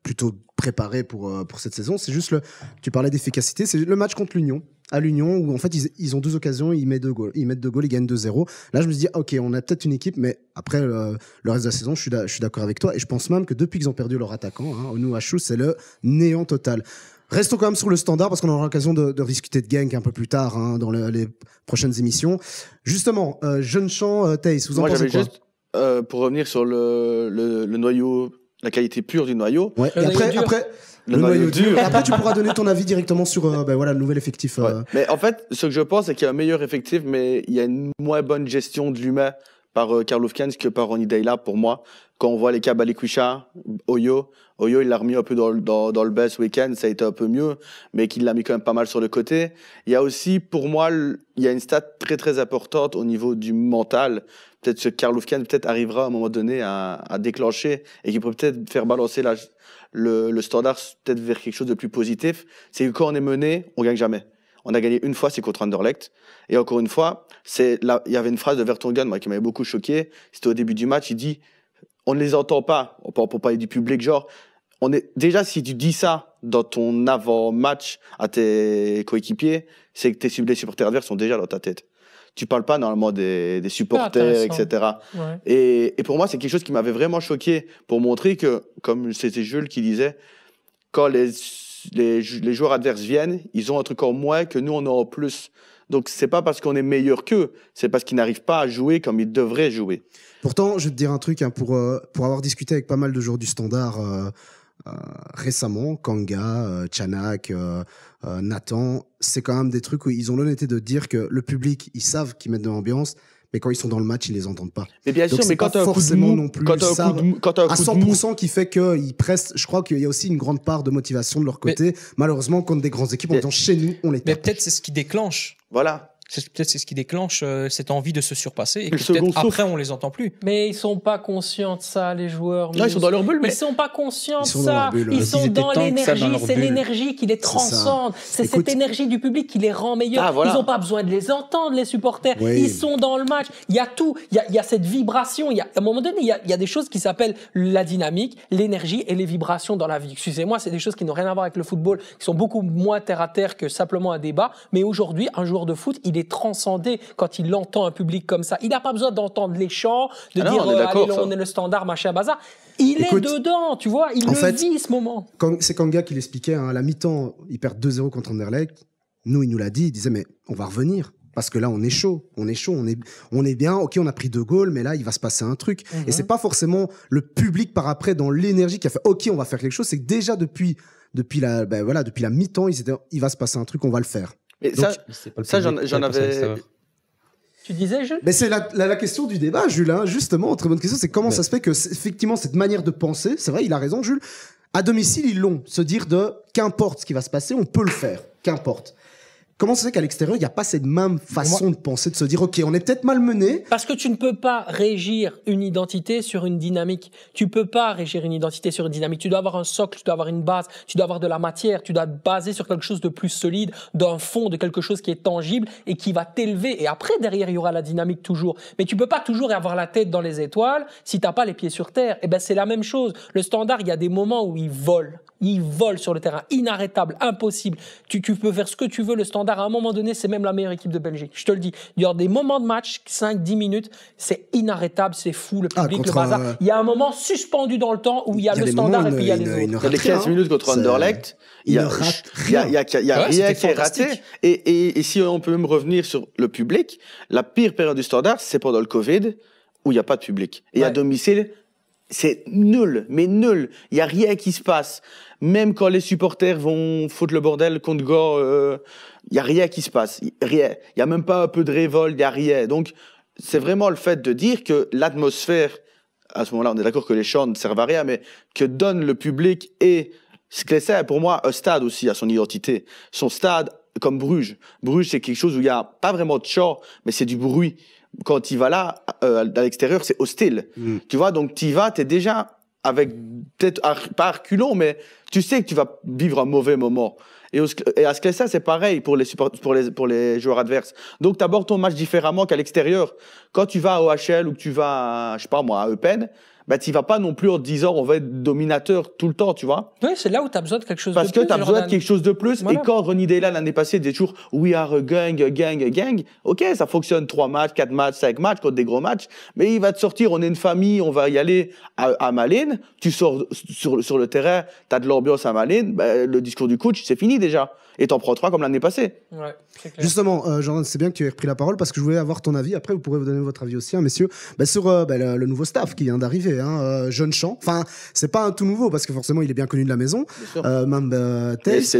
plutôt préparés pour cette saison. C'est juste tu parlais d'efficacité, c'est le match contre l'Union. À l'Union, où en fait ils ont 2 occasions, ils mettent 2 goals, ils gagnent 2-0. Là, je me suis dit, ok, on a peut-être une équipe, mais après le reste de la saison, je suis d'accord avec toi, et je pense même que depuis qu'ils ont perdu leur attaquant, Onuachu, c'est le néant total. Restons quand même sur le Standard, parce qu'on aura l'occasion de discuter de Genk un peu plus tard, dans les prochaines émissions. Justement, jeune champ, Thaïs, vous en pensez quoi? Juste, pour revenir sur le noyau, la qualité pure du noyau. Ouais. Et après le noyau dur. Et après, tu pourras donner ton avis directement sur le nouvel effectif. Ouais. Mais en fait, ce que je pense, c'est qu'il y a un meilleur effectif, mais il y a une moins bonne gestion de l'humain par Karl Hufkens que par Ronny Deila, pour moi. Quand on voit les cas Balikwisha, Oyo, il l'a remis un peu dans le bas ce week-end, ça a été un peu mieux, mais qu'il l'a mis quand même pas mal sur le côté. Il y a aussi, pour moi, il y a une stat très très importante au niveau du mental. Peut-être que Karl Hufkens arrivera à un moment donné à déclencher, et qui pourrait peut-être faire balancer le Standard peut-être vers quelque chose de plus positif. C'est que quand on est mené, on gagne jamais. On a gagné une fois, c'est contre Anderlecht. Et encore une fois, il y avait une phrase de Vertonghen, moi, qui m'avait beaucoup choqué. C'était au début du match, il dit, on ne les entend pas, pour parler du public, genre, déjà, si tu dis ça dans ton avant-match à tes coéquipiers, c'est que les supporters adverses sont déjà dans ta tête. Tu parles pas normalement des supporters, etc. Ouais. Et pour moi, c'est quelque chose qui m'avait vraiment choqué, pour montrer que, comme c'était Jules qui disait, quand les joueurs adverses viennent, ils ont un truc en moins que nous, on a en plus. Donc, c'est pas parce qu'on est meilleur qu'eux, c'est parce qu'ils n'arrivent pas à jouer comme ils devraient jouer. Pourtant, je vais te dire un truc, pour avoir discuté avec pas mal de joueurs du Standard récemment, Kanga, Chanak, Nathan, c'est quand même des trucs où ils ont l'honnêteté de dire que le public, ils savent qu'ils mettent de l'ambiance, mais quand ils sont dans le match, ils les entendent pas. Mais bien sûr, donc, mais quand tu as forcément non plus ça à 100% mou, qui fait qu'ils pressent. Je crois qu'il y a aussi une grande part de motivation de leur côté. Malheureusement, contre des grandes équipes, en disant chez nous, on les tape. Mais peut-être c'est ce qui déclenche. Voilà. Peut-être c'est ce qui déclenche cette envie de se surpasser, et que peut-être après on les entend plus. Mais ils sont pas conscients de ça, les joueurs. Non, ils sont dans leur bulle. Ils sont pas conscients de ça. Ils sont dans l'énergie. C'est l'énergie qui les transcende. C'est cette énergie du public qui les rend meilleurs. Ils n'ont pas besoin de les entendre, les supporters. Ils sont dans le match. Il y a tout. Il y a cette vibration. À un moment donné, il y a des choses qui s'appellent la dynamique, l'énergie et les vibrations dans la vie. Excusez-moi, c'est des choses qui n'ont rien à voir avec le football, qui sont beaucoup moins terre à terre que simplement un débat. Mais aujourd'hui, un joueur de foot, il est transcendé quand il entend un public comme ça. Il n'a pas besoin d'entendre les chants, de dire allez, on est le Standard, machin, bazar. Il est dedans, tu vois, il le vit ce moment. C'est Kanga qui l'expliquait, à la mi-temps, ils perdent 2-0 contre Anderlecht. Nous, il nous l'a dit, il disait mais on va revenir. Parce que là, on est chaud, on est bien. Ok, on a pris 2 goals, mais là, il va se passer un truc. Et c'est pas forcément le public par après dans l'énergie qui a fait ok, on va faire quelque chose. C'est que déjà depuis la mi-temps, il va se passer un truc, on va le faire. Et donc, ça j'en avais. Tu disais, Jules? Mais c'est la question du débat, Jules, hein, justement, très bonne question, c'est comment ça se fait que, effectivement, cette manière de penser, c'est vrai, il a raison, Jules, à domicile, ils l'ont, se dire de qu'importe ce qui va se passer, on peut le faire, qu'importe. Comment ça se fait qu'à l'extérieur, il n'y a pas cette même façon de penser, de se dire, OK, on est peut-être malmené. Parce que tu ne peux pas régir une identité sur une dynamique. Tu peux pas régir une identité sur une dynamique. Tu dois avoir un socle, tu dois avoir une base, tu dois avoir de la matière, tu dois te baser sur quelque chose de plus solide, d'un fond, de quelque chose qui est tangible et qui va t'élever. Et après, derrière, il y aura la dynamique toujours. Mais tu peux pas toujours avoir la tête dans les étoiles si t'as pas les pieds sur terre. Et ben, c'est la même chose. Le Standard, il y a des moments où il vole. Il vole sur le terrain, inarrêtable, impossible. Tu peux faire ce que tu veux. Le Standard, à un moment donné, c'est même la meilleure équipe de Belgique. Je te le dis. Il y a des moments de match, 5-10 minutes, c'est inarrêtable, c'est fou, le public, le bazar. Il y a un moment suspendu dans le temps où il y a le Standard et puis il y a les autres. Il y a les 15 minutes contre Anderlecht. Il y a rien qui est raté. Et si on peut même revenir sur le public, la pire période du Standard, c'est pendant le Covid, où il n'y a pas de public. Et à domicile, c'est nul, mais nul. Il n'y a rien qui se passe. Même quand les supporters vont foutre le bordel contre Go, il n'y a rien qui se passe. Rien. Il n'y a même pas un peu de révolte, il n'y a rien. Donc, c'est vraiment le fait de dire que l'atmosphère, à ce moment-là, on est d'accord que les chants ne servent à rien, mais que donne le public et ce que c'est, pour moi, un stade aussi à son identité. Son stade, comme Bruges. Bruges, c'est quelque chose où il n'y a pas vraiment de chant, mais c'est du bruit. Quand tu vas là, à l'extérieur, c'est hostile. Tu vois, donc tu y vas, t'es déjà avec, peut-être pas reculons, mais tu sais que tu vas vivre un mauvais moment. Et à Sclessin, c'est pareil pour les joueurs adverses. Donc tu abordes ton match différemment qu'à l'extérieur. Quand tu vas à OHL ou que tu vas, je sais pas moi, à Eupen, bah, tu vas pas non plus en te disant on va être dominateur tout le temps, tu vois. Oui, c'est là où tu as besoin de quelque chose Parce de plus. Parce que tu as besoin de quelque chose de plus. Voilà. Et quand Ronny Deila, l'année passée, disait toujours we are a gang, ok, ça fonctionne 3 matchs, 4 matchs, 5 matchs, contre des gros matchs, mais il va te sortir, on est une famille, on va y aller à Malines, tu sors sur le terrain, tu as de l'ambiance à Malines, bah, le discours du coach, c'est fini déjà. Et t'en prends 3 comme l'année passée. Ouais, c'est clair. Justement, Jordan, c'est bien que tu aies repris la parole parce que je voulais avoir ton avis. Après, vous pourrez vous donner votre avis aussi, hein, messieurs, sur le nouveau staff qui vient d'arriver. Jeune Champ. Enfin, c'est pas un tout nouveau parce que forcément, il est bien connu de la maison. Même Tace.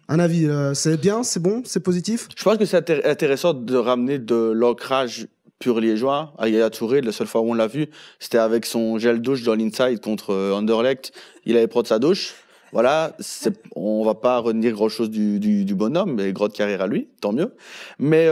Un avis, c'est bien, c'est bon, c'est positif? Je pense que c'est intéressant de ramener de l'ancrage pur liégeois. Yaya Touré, la seule fois où on l'a vu, c'était avec son gel douche dans l'inside contre Anderlecht. Il avait pris sa douche. Voilà, on va pas retenir grand-chose du bonhomme, mais grosse carrière à lui, tant mieux. Mais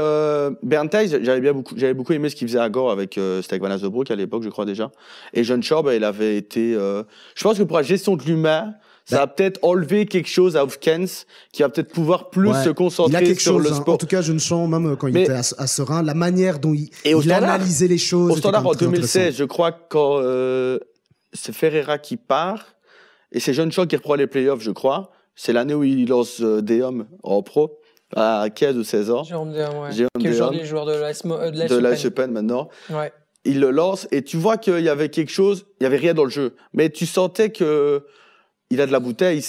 Bernd Theis, j'avais beaucoup aimé ce qu'il faisait à Gand avec c'était avec Van Azebroek à l'époque, je crois déjà. Et John Shaw, il avait été... je pense que pour la gestion de l'humain, ça va peut-être enlever quelque chose à Hofkens, qui va peut-être pouvoir plus se concentrer sur le sport. En tout cas, John Shaw, même quand il était à Serein, la manière dont il analysait les choses... Au Standard, en 2016, je crois, quand c'est Ferreira qui part, et c'est John Shaw qui reprend les playoffs, je crois. C'est l'année où il lance Deum en pro, à 15 ou 16 ans. Jérôme Deum, ouais. Jérôme qui est aujourd'hui Deum, joueur de l'AS Open maintenant. Ouais. Il le lance et tu vois qu'il y avait quelque chose, il n'y avait rien dans le jeu. Mais tu sentais que il a de la bouteille.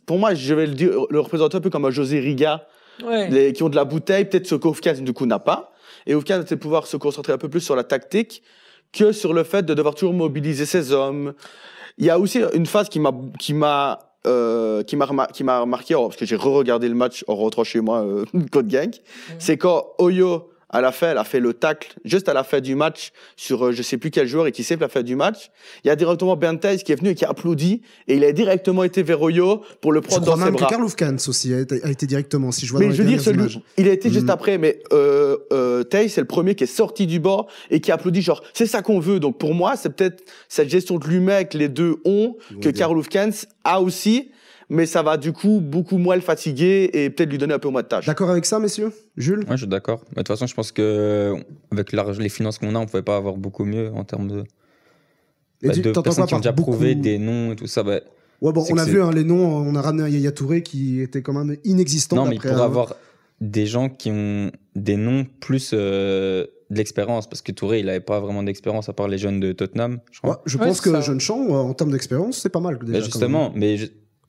Pour moi, je vais le représenter un peu comme un José Riga, qui ont de la bouteille. Peut-être ce qu'Hofkens, du coup, n'a pas. Et Hofkens va pouvoir se concentrer un peu plus sur la tactique que sur le fait de devoir toujours mobiliser ses hommes. Il y a aussi une phase qui m'a remarqué, parce que j'ai re-regardé le match en rentrant chez moi, Côte Gang. C'est quand Oyo, elle a fait le tacle juste à la fin du match sur je sais plus quel joueur et qui sait la fin du match. Il y a directement Bernd Theis qui est venu et qui a applaudi et il a directement été vers Oyo pour le prendre dans ses bras. Je crois même que Karl Hofkens aussi a été directement, si je vois mais dans je veux dire, images. Il a été juste après, mais Theis, c'est le premier qui est sorti du bord et qui a applaudi, genre, c'est ça qu'on veut. Donc pour moi, c'est peut-être cette gestion de l'humain que les deux ont, que Karl Hofkens a aussi, mais ça va du coup beaucoup moins le fatiguer et peut-être lui donner un peu moins de tâches. D'accord avec ça, messieurs? Jules? Ouais, je suis d'accord. De toute façon, je pense que avec les finances qu'on a, on pouvait pas avoir beaucoup mieux en termes de personnes qui ont déjà prouvé des noms et tout ça. Ouais, bon, on a vu les noms, on a ramené un Yaya Touré qui était quand même inexistant. Non, mais il pourrait avoir des gens qui ont des noms plus de l'expérience, parce que Touré, il avait pas vraiment d'expérience à part les jeunes de Tottenham, je crois. Ouais, je pense que Jeune Champ, en termes d'expérience, c'est pas mal déjà. Justement, mais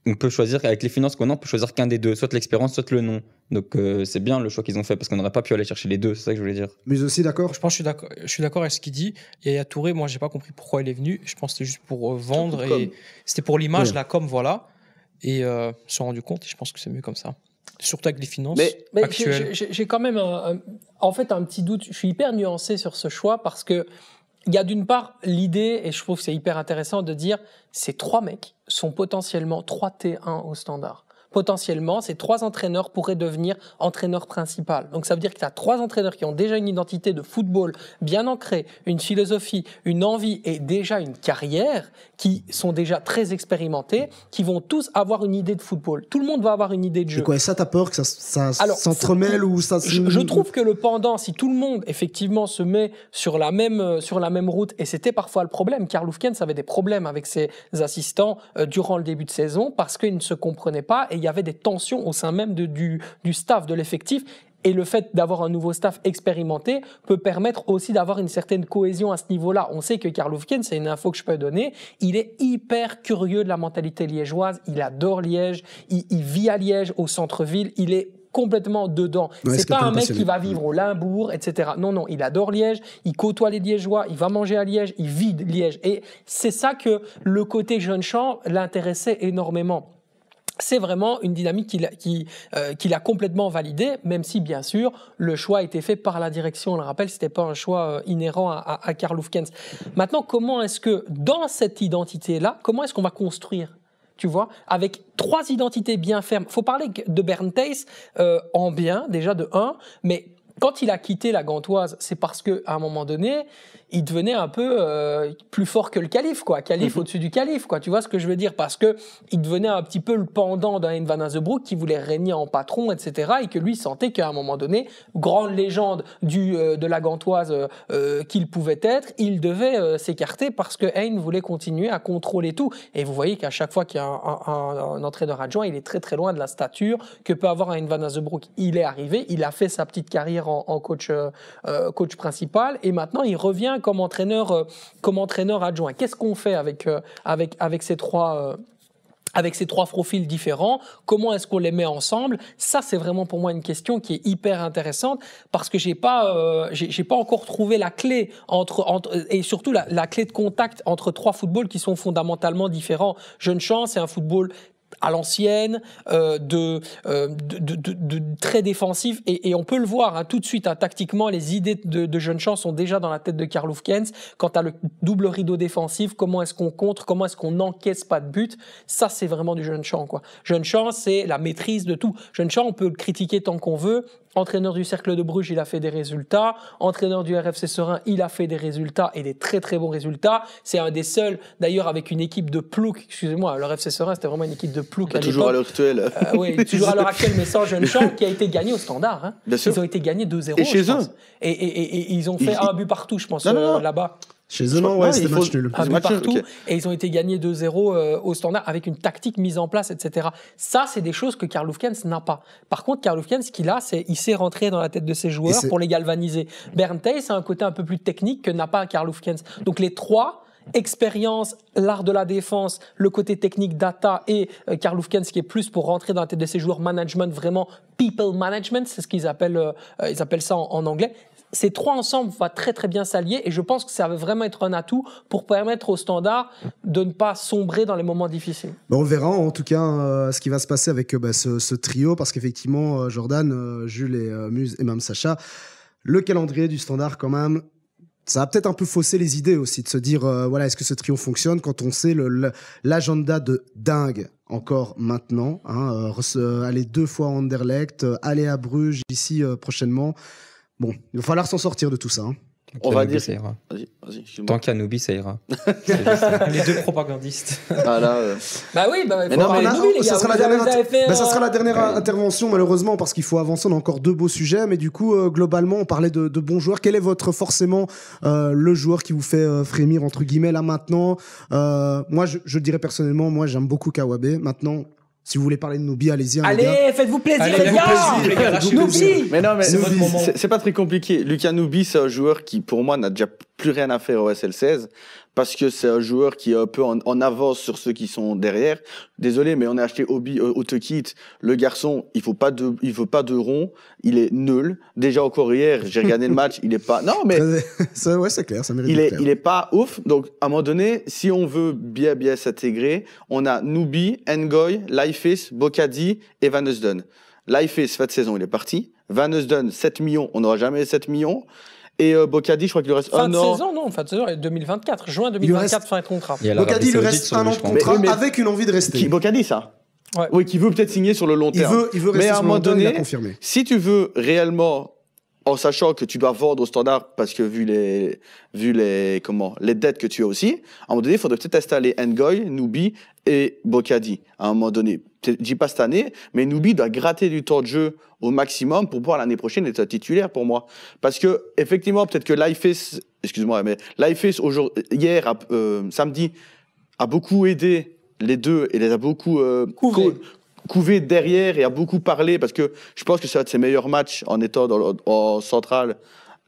on peut choisir, avec les finances qu'on a, on peut choisir qu'un des deux, soit l'expérience, soit le nom. Donc c'est bien le choix qu'ils ont fait, parce qu'on n'aurait pas pu aller chercher les deux, c'est ça que je voulais dire. Mais aussi d'accord. Je pense que je suis d'accord avec ce qu'il dit. Yaya Touré, moi j'ai pas compris pourquoi il est venu. Je pense que c'était juste pour vendre et c'était pour l'image, la com, voilà. Et se sont rendu compte, et je pense que c'est mieux comme ça. Surtout avec les finances Mais actuelles. j'ai quand même en fait un petit doute. Je suis hyper nuancé sur ce choix parce que il y a d'une part l'idée, et je trouve que c'est hyper intéressant de dire ces 3 mecs sont potentiellement 3 T1 au Standard. Potentiellement, ces 3 entraîneurs pourraient devenir entraîneur principal. Donc ça veut dire que tu as 3 entraîneurs qui ont déjà une identité de football bien ancrée, une philosophie, une envie et déjà une carrière, qui sont déjà très expérimentés, qui vont tous avoir une idée de football. Tout le monde va avoir une idée de jeu. Et quoi, et ça, t'as peur que ça Alors, s'entremêle ou ça... Je trouve que le pendant, si tout le monde effectivement se met sur la même route, et c'était parfois le problème, Karl Hufkens avait des problèmes avec ses assistants durant le début de saison parce qu'ils ne se comprenaient pas et il y avait des tensions au sein même du staff, de l'effectif. Et le fait d'avoir un nouveau staff expérimenté peut permettre aussi d'avoir une certaine cohésion à ce niveau-là. On sait que Karl Hufkens, c'est une info que je peux donner, il est hyper curieux de la mentalité liégeoise, il adore Liège, il vit à Liège, au centre-ville, il est complètement dedans. Ouais, c'est pas un mec passionné. qui va vivre au Limbourg, etc. Non, il adore Liège, il côtoie les Liégeois, il va manger à Liège, il vit Liège. Et c'est ça que le côté jeune champ l'intéressait énormément. C'est vraiment une dynamique qu'il a complètement validée, même si, bien sûr, le choix a été fait par la direction. On le rappelle, c'était pas un choix inhérent à Karl Hufkens. Maintenant, comment est-ce que, dans cette identité-là, comment est-ce qu'on va construire ? Tu vois, avec 3 identités bien fermes. Faut parler de Bernd Theiss en bien, déjà de 1, mais quand il a quitté la Gantoise, c'est parce qu'à un moment donné, il devenait un peu plus fort que le calife, quoi. Calife au-dessus du calife, quoi. Tu vois ce que je veux dire? Parce que il devenait un petit peu le pendant d'un Van Azebroek qui voulait régner en patron, etc. Et que lui sentait qu'à un moment donné, grande légende de la Gantoise qu'il pouvait être, il devait s'écarter parce que Hein voulait continuer à contrôler tout. Et vous voyez qu'à chaque fois qu'il y a un entraîneur adjoint, il est très très loin de la stature que peut avoir un Van Azebroek. Il est arrivé, il a fait sa petite carrière en coach principal et maintenant il revient comme entraîneur adjoint. Qu'est-ce qu'on fait avec ces 3 profils différents, comment est-ce qu'on les met ensemble? Ça, c'est vraiment pour moi une question qui est hyper intéressante parce que j'ai pas encore trouvé la clé et surtout la clé de contact entre 3 footballs qui sont fondamentalement différents. Jeune Champ, c'est un football à l'ancienne, de très défensif et on peut le voir hein, tout de suite hein, tactiquement les idées de Jeune Champ sont déjà dans la tête de Karl Hufkens. Quant à le double rideau défensif, comment est-ce qu'on contre, comment est-ce qu'on n'encaisse pas de but, ça c'est vraiment du Jeune Champ quoi. Jeune Champ c'est la maîtrise de tout. Jeune Champ on peut le critiquer tant qu'on veut. Entraîneur du Cercle de Bruges, il a fait des résultats. Entraîneur du RFC Serein, il a fait des résultats et des très très bons résultats. C'est un des seuls, d'ailleurs, avec une équipe de plouc. Excusez-moi, le RFC Serein, c'était vraiment une équipe de plouc à l'époque. Toujours à l'heure actuelle. Oui, toujours à l'heure actuelle, mais sans Jeune Champ, qui a été gagné au Standard. Hein. Bien sûr. Ils ont été gagnés 2-0. Et chez eux. Et ils ont fait un but partout, je pense, là-bas. Chez eux, non, ouais, c'était match nul. Un but partout, okay. Et ils ont été gagnés 2-0 au Standard avec une tactique mise en place, etc. Ça, c'est des choses que Karl Hufkens n'a pas. Par contre, Karl Hufkens, ce qu'il a, c'est il sait rentrer dans la tête de ses joueurs pour les galvaniser. Bernd Theiss a un côté un peu plus technique que n'a pas Karl Hufkens. Donc les 3, expérience, l'art de la défense, le côté technique data et Karl Hufkens qui est plus pour rentrer dans la tête de ses joueurs, management, vraiment people management, c'est ce qu'ils appellent, ils appellent ça en anglais. Ces 3 ensemble vont très très bien s'allier et je pense que ça va vraiment être un atout pour permettre au Standard de ne pas sombrer dans les moments difficiles. On verra en tout cas ce qui va se passer avec ce trio parce qu'effectivement Jordan, Jules et Muse et même Sacha, le calendrier du Standard quand même, ça va peut-être un peu fausser les idées aussi de se dire voilà est-ce que ce trio fonctionne quand on sait l'agenda de dingue encore maintenant, hein, aller 2 fois à Anderlecht, aller à Bruges ici prochainement. Bon, il va falloir s'en sortir de tout ça. Hein. On va dire. Ça ira. Vas-y. Tant qu'Anoubi, ça ira. Les 2 propagandistes. Bah oui, il faut parler de Nubie, les gars. Ça sera la dernière intervention, malheureusement, parce qu'il faut avancer. On a encore 2 beaux sujets. Mais du coup, globalement, on parlait de bons joueurs. Quel est forcément le joueur qui vous fait frémir, entre guillemets, là, maintenant moi, je dirais personnellement, moi, j'aime beaucoup Kawabe. Maintenant... Si vous voulez parler de Nubie, allez-y. Allez, faites-vous plaisir, les gars. Nubie. Mais non, mais c'est pas très compliqué. Lucas Nubie, c'est un joueur qui, pour moi, n'a déjà plus rien à faire au SL16 parce que c'est un joueur qui est un peu en avance sur ceux qui sont derrière. Désolé, mais on a acheté Obi Otekit. Le garçon, il veut pas de rond. Il est nul. Déjà encore hier, j'ai regardé le match. Il est pas. Non, mais ouais, c'est clair. Ça mérite. Il est pas ouf. Donc, à un moment donné, si on veut bien s'intégrer, on a Nubie, Ngoy, Leifis, Bokadi et Van Eusden. Lifeface, fin de saison, il est parti. Van Heusden, 7 millions, on n'aura jamais 7 millions. Et Bocadi, je crois qu'il lui reste fin un de an. saison, non, fin de saison, 2024. Juin Il lui 2024, reste- fin de contrat. Il y a l'Arabie Bocadi, il lui Saoudite reste sur un lui, an je de pense. contrat Mais- avec une envie de rester. Qui Bocadi, ça Ouais. Oui, qui veut peut-être signer sur le long terme. Il veut Mais rester à un sur le moment long terme, il a donné, confirmé. si tu veux réellement, en sachant que tu dois vendre au Standard, parce que vu les dettes que tu as aussi, à un moment donné, il faudrait peut-être installer Ngoy, Nubi et Bocadi. À un moment donné, je dis pas cette année, mais Nubi doit gratter du temps de jeu au maximum pour pouvoir l'année prochaine être titulaire pour moi. Parce que effectivement, peut-être que Lifeface, excuse-moi, mais Lifeface hier, samedi, a beaucoup aidé les deux et les a beaucoup couvé derrière et a beaucoup parlé parce que je pense que c'est un de ses meilleurs matchs en étant en centrale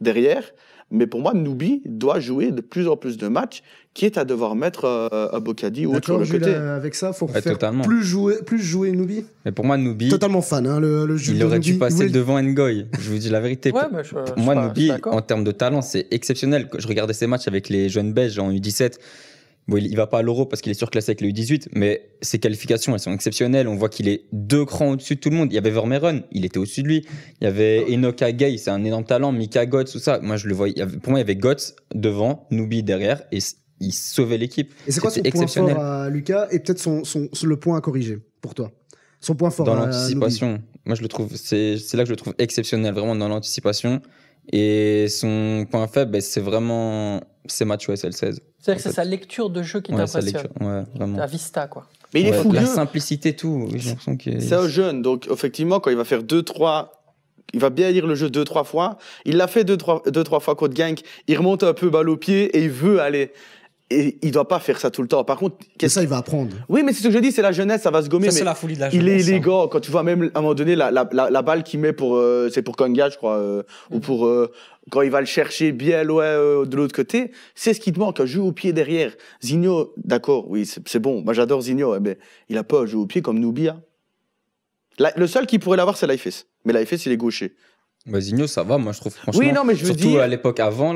derrière. Mais pour moi, Nubi doit jouer de plus en plus de matchs, quitte à devoir mettre un Bocadi ou autre sur D'accord, le Jules, côté. avec ça, faut Ouais, faire totalement. plus jouer Nubi. Mais pour moi, Nubi, Totalement fan, hein, le Jules il de aurait Nubi. dû passer voulait- devant Ngoy. Je vous dis la vérité. Ouais, Pour- mais je Pour suis moi, pas- je suis Nubi, d'accord. en termes de talent, c'est exceptionnel. Je regardais ses matchs avec les jeunes Belges en U17. Bon, il va pas à l'Euro parce qu'il est surclassé avec le U18, mais ses qualifications, elles sont exceptionnelles. On voit qu'il est 2 crans au-dessus de tout le monde. Il y avait Vermeeren, il était au-dessus de lui. Il y avait Enoka Gay, c'est un énorme talent. Mika Götze, tout ça. Moi, je le voyais. Pour moi, il y avait Götze devant, Nubi derrière, et il sauvait l'équipe. Et c'est quoi son C'était point exceptionnel. fort à Lucas et peut-être le point à corriger pour toi? Son point fort Dans à l'anticipation. Moi, je le trouve, c'est là que je le trouve exceptionnel, vraiment dans l'anticipation. Et son point faible, ben, c'est vraiment ses matchs au SL16. C'est-à-dire en que c'est fait. sa lecture de jeu qui Ouais, sa t'impressionne. lecture, ouais, vraiment. La vista, quoi. Mais il est Ouais, fougueux. la simplicité, tout. Oui, j'ai l'impression que C'est un jeune, donc effectivement, quand il va faire 2-3, il va bien lire le jeu 2-3 fois. Il l'a fait 2-3 fois contre Genk. Il remonte un peu balle au pied et il veut aller. Et il doit pas faire ça tout le temps. Par contre, Et ça, il va apprendre. oui, mais c'est ce que je dis, c'est la jeunesse, ça va se gommer. Ça, c'est Mais la folie de la il est jeunesse, hein. élégant. Quand tu vois même à un moment donné la balle qu'il met pour, c'est pour Konga, je crois, ou pour quand il va le chercher bien loin de l'autre côté, c'est ce qui te manque, un jeu au pied derrière. Zinho, d'accord, oui, c'est bon. Moi, j'adore Zinho, mais il a pas un jeu au pied comme Nubia. Le seul qui pourrait l'avoir, c'est Lifeface. Mais Lifeface, il est gaucher. Bah, Zigno, ça va, moi je trouve franchement. Oui, non, mais je veux surtout dire- à l'époque avant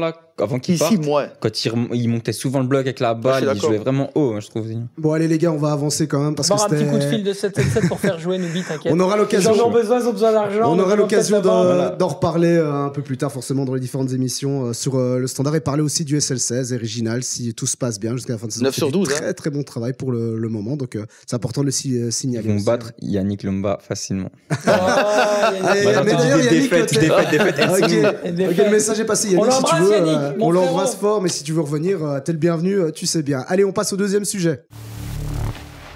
qu'il Ici, parte, moi. quand il montait souvent le bloc avec la je balle, suis il d'accord. jouait vraiment haut, hein, je trouve. Zigno. Bon, allez, les gars, on va avancer quand même parce On que va avoir un petit coup de c'était. fil de 777 pour faire jouer Nubi, t'inquiète. On aura l'occasion. Ils en ont besoin, ils ont besoin d'argent. On donc aura ils vont l'occasion peut-être le vendre. Voilà. d'en reparler un peu plus tard, forcément, dans les différentes émissions sur le Standard et parler aussi du SL16 et Régional si tout se passe bien jusqu'à la fin de saison. 9 sur C'est du 12, Très, très bon travail pour le moment. Donc, c'est important de le signaler. Ils vont aussi, battre Yannick Lomba facilement. Oh, il y a une- Allez, Voilà, mais tu dis d'ailleurs, des Yannick, défaites, t'es- défaites. Ok, Des ok, faits. le message est passé. On Yannick, si tu l'embrasse, veux, Yannick, mon on frérot. l'embrasse fort, mais si tu veux revenir, t'es le bienvenu, tu sais bien. Allez, on passe au deuxième sujet.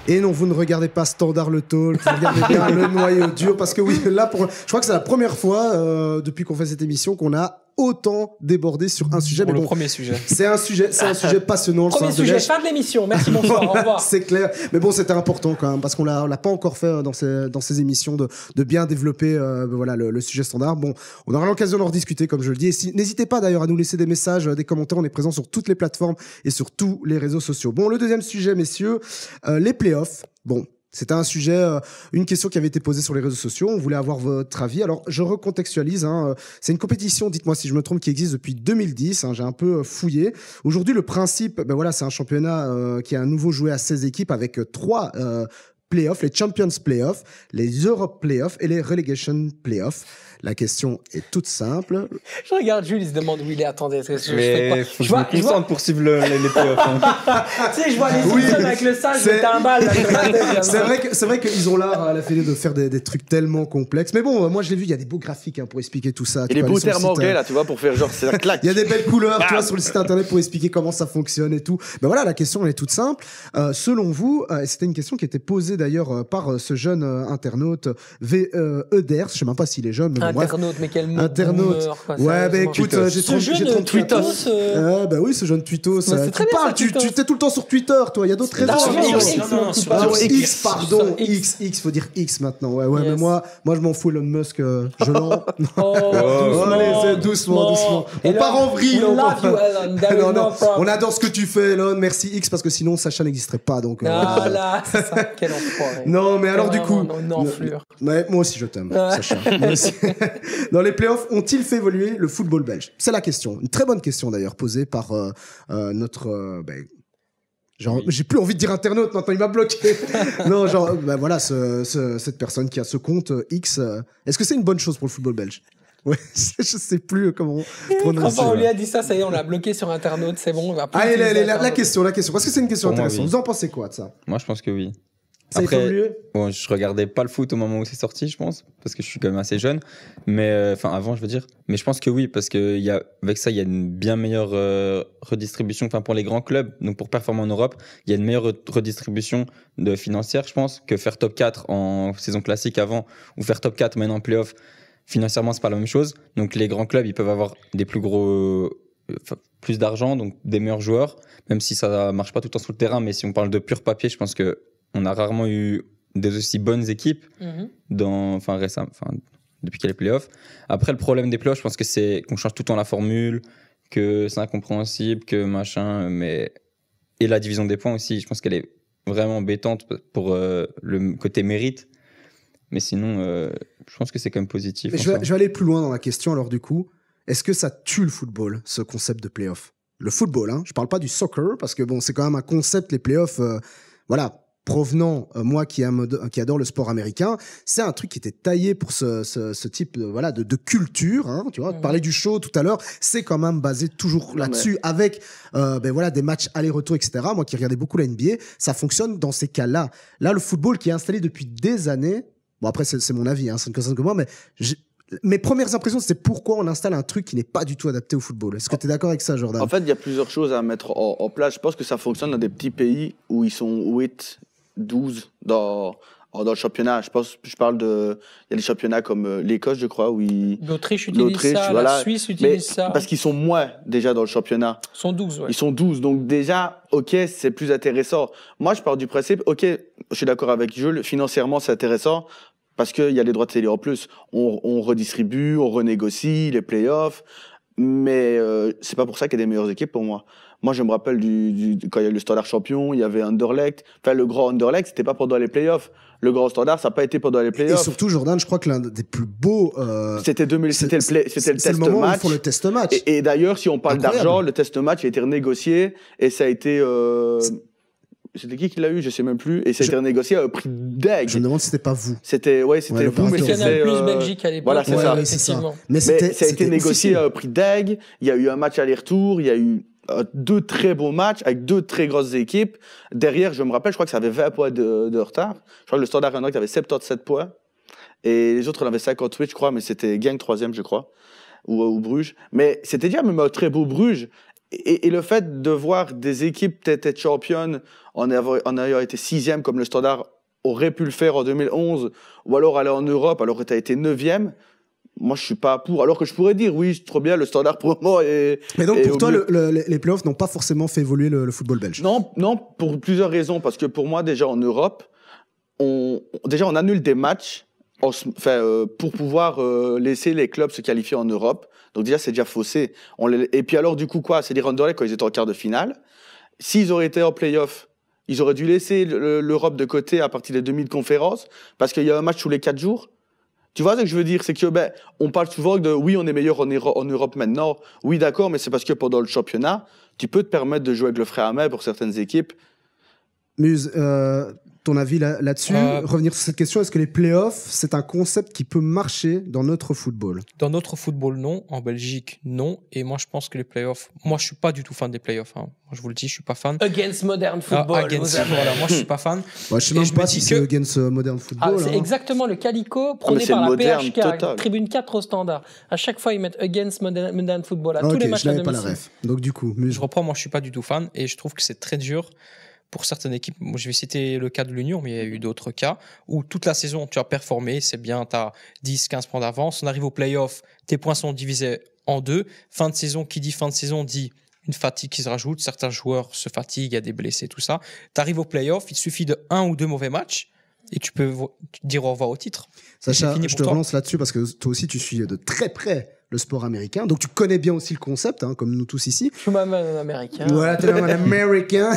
Et non, vous ne regardez pas Standard le Talk, vous regardez bien le noyau dur, parce que oui, là, je crois que c'est la première fois depuis qu'on fait cette émission qu'on a autant débordé sur un sujet. Pour Mais le bon, premier sujet. c'est un sujet passionnant. Le Premier Soir de sujet, Lèche. fin de l'émission. Merci, bonsoir, au revoir. C'est clair. Mais bon, c'était important quand même, parce qu'on l'a pas encore fait dans ces émissions de bien développer voilà, le sujet Standard. Bon, on aura l'occasion d'en rediscuter, comme je le dis. Et n'hésitez pas d'ailleurs à nous laisser des messages, des commentaires. On est présent sur toutes les plateformes et sur tous les réseaux sociaux. Bon, le deuxième sujet, messieurs, les playoffs. Bon. C'était un sujet, une question qui avait été posée sur les réseaux sociaux. On voulait avoir votre avis. Alors, je recontextualise. Hein. C'est une compétition, dites-moi si je me trompe, qui existe depuis 2010. Hein. J'ai un peu fouillé. Aujourd'hui, le principe, ben voilà, c'est un championnat qui a à nouveau joué à 16 équipes avec 3 playoffs, les Champions Playoffs, les Europe Playoffs et les Relegation Playoffs. La question est toute simple. Je regarde Jules, il se demande où il est. Attendez, est-ce que je fais Mais quoi faut que Je je me vois- je vois- concentre pour suivre les playoffs. hein. Tu sais, je vois les Oui, Simpsons avec le sage, c'est- le timbal. là, sur la tête, il y a- C'est vrai qu'ils ont l'art à la fédé de faire des trucs tellement complexes. Mais bon, moi je l'ai vu, il y a des beaux graphiques hein, pour expliquer tout ça. Et Tu les peux beaux aller sur le termes site, anglais, là, tu vois, pour faire genre, c'est la claque. Il y a des belles couleurs, tu vois, sur le site internet pour expliquer comment ça fonctionne et tout. Ben voilà, la question elle est toute simple. Selon vous, et c'était une question qui était posée d'ailleurs par ce jeune internaute Eders, je sais même pas s'il est jeune, mais bon, bref. Internaute, mais quel mot Internaute. boomer, quoi, Ouais, ben sérieusement. écoute, Tweetos. j'ai Ce 30 jeune j'ai 38 ans. Tweetos, Ben oui, ce jeune Tweetos. Mais c'est Tu très bien, parles, ça, tu Tweetos. t'es tout le temps sur Twitter, toi. Il y a d'autres réseaux. Non, sur non, X, non, non, non, non, sur- non, Ah sur ouais, X. X, pardon, X. X, faut dire X maintenant. Ouais, ouais, Yes. mais moi je m'en fous, Elon Musk, je l'en. Oh, doucement, Allez, c'est doucement. On Elon, part en vrille, we on love you, Elon. There is Non, no non, problem. on adore ce que tu fais, Elon. Merci X, parce que sinon Sacha n'existerait pas. Donc, Ah là, c'est ça, quel enfoiré. non, mais alors du coup, Vraiment, une enflure. Ouais, moi aussi je t'aime, Ouais. Sacha. Moi aussi. Dans les playoffs, ont-ils fait évoluer le football belge? C'est la question. Une très bonne question d'ailleurs posée par notre Genre, j'ai plus envie de dire internaute, maintenant il m'a bloqué. Non, genre, bah voilà, cette personne qui a ce compte X, est-ce que c'est une bonne chose pour le football belge? Ouais, je sais plus comment prononcer. Quand on lui a dit ça, ça y est, on l'a bloqué sur internaute, c'est bon, on va plus. Allez, la question. Parce que c'est une question Pour moi, intéressante. oui. Vous en pensez quoi de ça? Moi, je pense que oui. Ça a Après, évolué? bon, je regardais pas le foot au moment où c'est sorti, je pense, parce que je suis quand même assez jeune. Mais enfin, avant, je veux dire. Mais je pense que oui, parce que avec ça, il y a une bien meilleure redistribution. Enfin, pour les grands clubs, donc pour performer en Europe, il y a une meilleure redistribution financière, je pense, que faire top 4 en saison classique avant ou faire top 4 maintenant en playoff. Financièrement, c'est pas la même chose. Donc, les grands clubs, ils peuvent avoir des plus d'argent, donc des meilleurs joueurs, même si ça marche pas tout le temps sur le terrain. Mais si on parle de pur papier, je pense que on a rarement eu des aussi bonnes équipes récemment, depuis qu'il y a les playoffs. Après, le problème des playoffs, je pense que c'est qu'on change tout le temps la formule, que c'est incompréhensible, que machin, et la division des points aussi, je pense qu'elle est vraiment embêtante pour le côté mérite. Mais sinon, je pense que c'est quand même positif. Mais je vais aller plus loin dans la question, alors du coup, est-ce que ça tue le football, ce concept de playoff? Le football, hein, je parle pas du soccer, parce que bon, c'est quand même un concept, les playoffs, voilà, provenant, moi qui adore le sport américain, c'est un truc qui était taillé pour ce type de culture, hein, tu vois. Tu parlais du show tout à l'heure, c'est quand même basé toujours là-dessus, avec des matchs aller-retour, etc. Moi qui regardais beaucoup la NBA, ça fonctionne dans ces cas-là. Là, le football qui est installé depuis des années, bon après c'est mon avis, hein, ça ne concerne que moi, mais mes premières impressions, c'est pourquoi on installe un truc qui n'est pas du tout adapté au football. Est-ce que tu es d'accord avec ça, Jordan? En fait, il y a plusieurs choses à mettre en place. Je pense que ça fonctionne dans des petits pays où ils sont 8, 12 dans le championnat. Je parle de... Il y a des championnats comme l'Écosse, je crois, où l'Autriche utilise ça, la Suisse utilise ça. Parce qu'ils sont moins déjà dans le championnat. Ils sont 12, ouais. Ils sont 12, donc déjà, ok, c'est plus intéressant. Moi, je pars du principe, ok, je suis d'accord avec Jules, financièrement, c'est intéressant, parce qu'il y a les droits de télé en plus. On redistribue, on renégocie les playoffs, mais c'est pas pour ça qu'il y a des meilleures équipes pour moi. Moi, je me rappelle quand il y a eu le Standard champion, il y avait Anderlecht. Enfin, le grand Anderlecht, c'était pas pendant les playoffs. Le grand Standard, ça n'a pas été pendant les playoffs. Et surtout, Jordan, je crois que l'un des plus beaux... c'était le test moment match. Où ils font le test match. Et d'ailleurs, si on parle d'argent, le test match a été renégocié et ça a été... C'était qui l'a eu? Je sais même plus. Et ça a été renégocié à prix deg. Je me demande si c'était pas vous. C'était vous, mais c'était Canal Plus Belgique à l'époque. Voilà, c'est ça. Effectivement. Mais ça a été négocié à prix deg. Il y a eu un match aller-retour. Il y a eu 2 très beaux matchs avec 2 très grosses équipes. Derrière, je me rappelle, je crois que ça avait 20 points de retard. Je crois que le Standard Anderlecht avait 77 points. Et les autres, on avait 58, je crois, mais c'était Genk 3e, je crois. Ou Bruges. Mais c'était déjà même un très beau Bruges. Et le fait de voir des équipes peut-être être championnes en ayant été 6e comme le Standard aurait pu le faire en 2011, ou alors aller en Europe alors que tu as été 9e, moi je suis pas pour. Alors que je pourrais dire oui, trop bien, le Standard pour moi est... Mais donc pour toi, les playoffs n'ont pas forcément fait évoluer le football belge? Non, pour plusieurs raisons. Parce que pour moi, déjà en Europe, on annule des matchs pour pouvoir laisser les clubs se qualifier en Europe. Donc déjà, c'est déjà faussé. Et puis alors, du coup, quoi? C'est-à-dire Anderlecht, quand ils étaient en quart de finale, s'ils auraient été en play-off, ils auraient dû laisser l'Europe de côté à partir des demi-de-conférence, parce qu'il y a un match tous les 4 jours. Tu vois ce que je veux dire? C'est que, on parle souvent de, oui, on est meilleur en Europe maintenant. Oui, d'accord, mais c'est parce que pendant le championnat, tu peux te permettre de jouer avec le frais à main pour certaines équipes. Muse, ton avis là-dessus, revenir sur cette question, est-ce que les playoffs, c'est un concept qui peut marcher dans notre football? Dans notre football, non. En Belgique, non. Et moi, je pense que les playoffs... Moi, je suis pas du tout fan des playoffs. Hein. Moi, je vous le dis, je suis pas fan. Against Modern Football. Voilà, moi, je suis pas fan. Je sais même pas si c'est Against Modern Football. C'est exactement le calico prôné par la PHK, tribune 4 au Standard. À chaque fois, ils mettent Against Modern Football à tous les matchs à domicile. Pas la ref. Donc du coup, je reprends, moi, je suis pas du tout fan et je trouve que c'est très dur. Pour certaines équipes, moi je vais citer le cas de l'Union, mais il y a eu d'autres cas où toute la saison tu as performé, c'est bien, tu as 10-15 points d'avance. On arrive au play-off, tes points sont divisés en 2. Fin de saison, qui dit fin de saison dit une fatigue qui se rajoute. Certains joueurs se fatiguent, il y a des blessés, tout ça. Tu arrives au play-off, il suffit de 1 ou 2 mauvais matchs et tu peux dire au revoir au titre. Sacha, je te relance là-dessus parce que toi aussi tu suis de très près le sport américain, donc tu connais bien aussi le concept, hein, comme nous tous ici. Je suis même un américain. Voilà, t'es même un américain.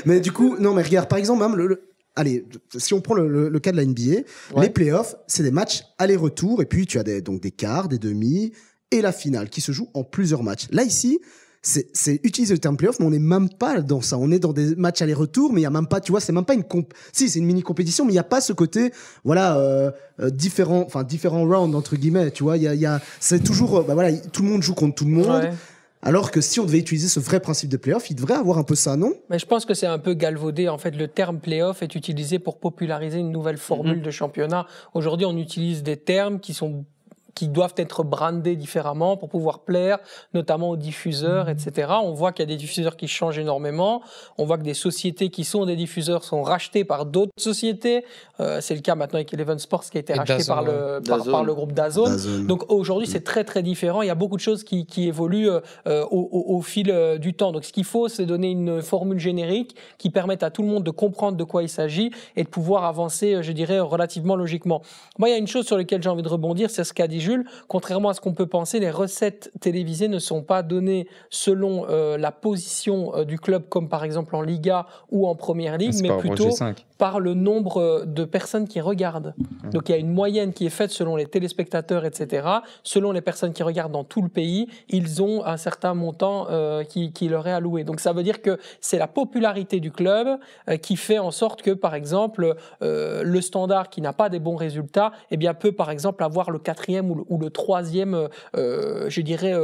Mais du coup, non, mais regarde, par exemple, même allez, si on prend le cas de la NBA, les playoffs, c'est des matchs aller-retour, et puis tu as donc des quarts, des demi, et la finale, qui se joue en plusieurs matchs. Là, ici, c'est utiliser le terme playoff, mais on n'est même pas dans ça. On est dans des matchs aller-retour, mais il y a même pas, tu vois, c'est même pas si, c'est une mini compétition, mais il y a pas ce côté, voilà, différents rounds entre guillemets, tu vois. C'est toujours, voilà, tout le monde joue contre tout le monde. Ouais. Alors que si on devait utiliser ce vrai principe de playoff, il devrait avoir un peu ça, non? Mais je pense que c'est un peu galvaudé. En fait, le terme playoff est utilisé pour populariser une nouvelle formule de championnat. Aujourd'hui, on utilise des termes qui doivent être brandés différemment pour pouvoir plaire, notamment aux diffuseurs, etc. On voit qu'il y a des diffuseurs qui changent énormément. On voit que des sociétés qui sont des diffuseurs sont rachetées par d'autres sociétés. C'est le cas maintenant avec Eleven Sports qui a été racheté par le groupe DAZN. Donc aujourd'hui, c'est très très différent. Il y a beaucoup de choses qui évoluent au fil du temps. Donc ce qu'il faut, c'est donner une formule générique qui permette à tout le monde de comprendre de quoi il s'agit et de pouvoir avancer, je dirais, relativement logiquement. Moi, il y a une chose sur laquelle j'ai envie de rebondir, c'est ce qu'a dit Jules. Contrairement à ce qu'on peut penser, les recettes télévisées ne sont pas données selon la position du club, comme par exemple en Liga ou en Première Ligue, mais plutôt par le nombre de personnes qui regardent. Donc il y a une moyenne qui est faite selon les téléspectateurs, etc. Selon les personnes qui regardent dans tout le pays, ils ont un certain montant qui leur est alloué. Donc ça veut dire que c'est la popularité du club qui fait en sorte que, par exemple, le Standard qui n'a pas des bons résultats, eh bien peut par exemple avoir le 4e ou le 3e, je dirais,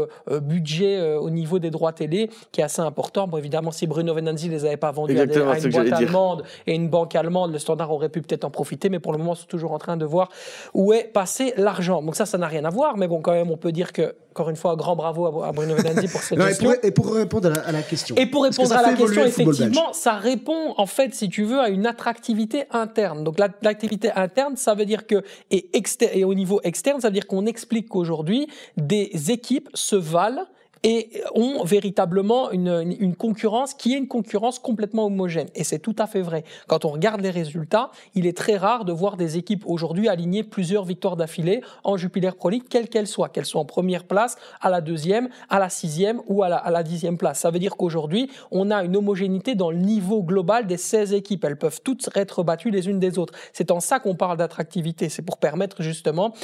budget au niveau des droits télé, qui est assez important. Bon, évidemment, si Bruno Venanzi les avait pas vendus à une boîte allemande et une banque allemande, le Standard aurait pu peut-être en profiter, mais pour le moment, ils sont toujours en train de voir où est passé l'argent. Donc ça n'a rien à voir, mais bon, quand même, on peut dire que, encore une fois, un grand bravo à Bruno Venanzi pour cette question. Et pour répondre à la question. Et pour répondre à la question, effectivement, ça répond, en fait, si tu veux, à une attractivité interne. Donc l'activité interne, ça veut dire que, et au niveau externe, ça veut dire qu'on explique qu'aujourd'hui, des équipes se valent et ont véritablement une concurrence qui est une concurrence complètement homogène. Et c'est tout à fait vrai. Quand on regarde les résultats, il est très rare de voir des équipes aujourd'hui aligner plusieurs victoires d'affilée en Jupiler Pro League, quelles qu'elles soient en première place, à la 2e, à la 6e ou à la 10e place. Ça veut dire qu'aujourd'hui, on a une homogénéité dans le niveau global des 16 équipes. Elles peuvent toutes être battues les unes des autres. C'est en ça qu'on parle d'attractivité. C'est pour permettre justement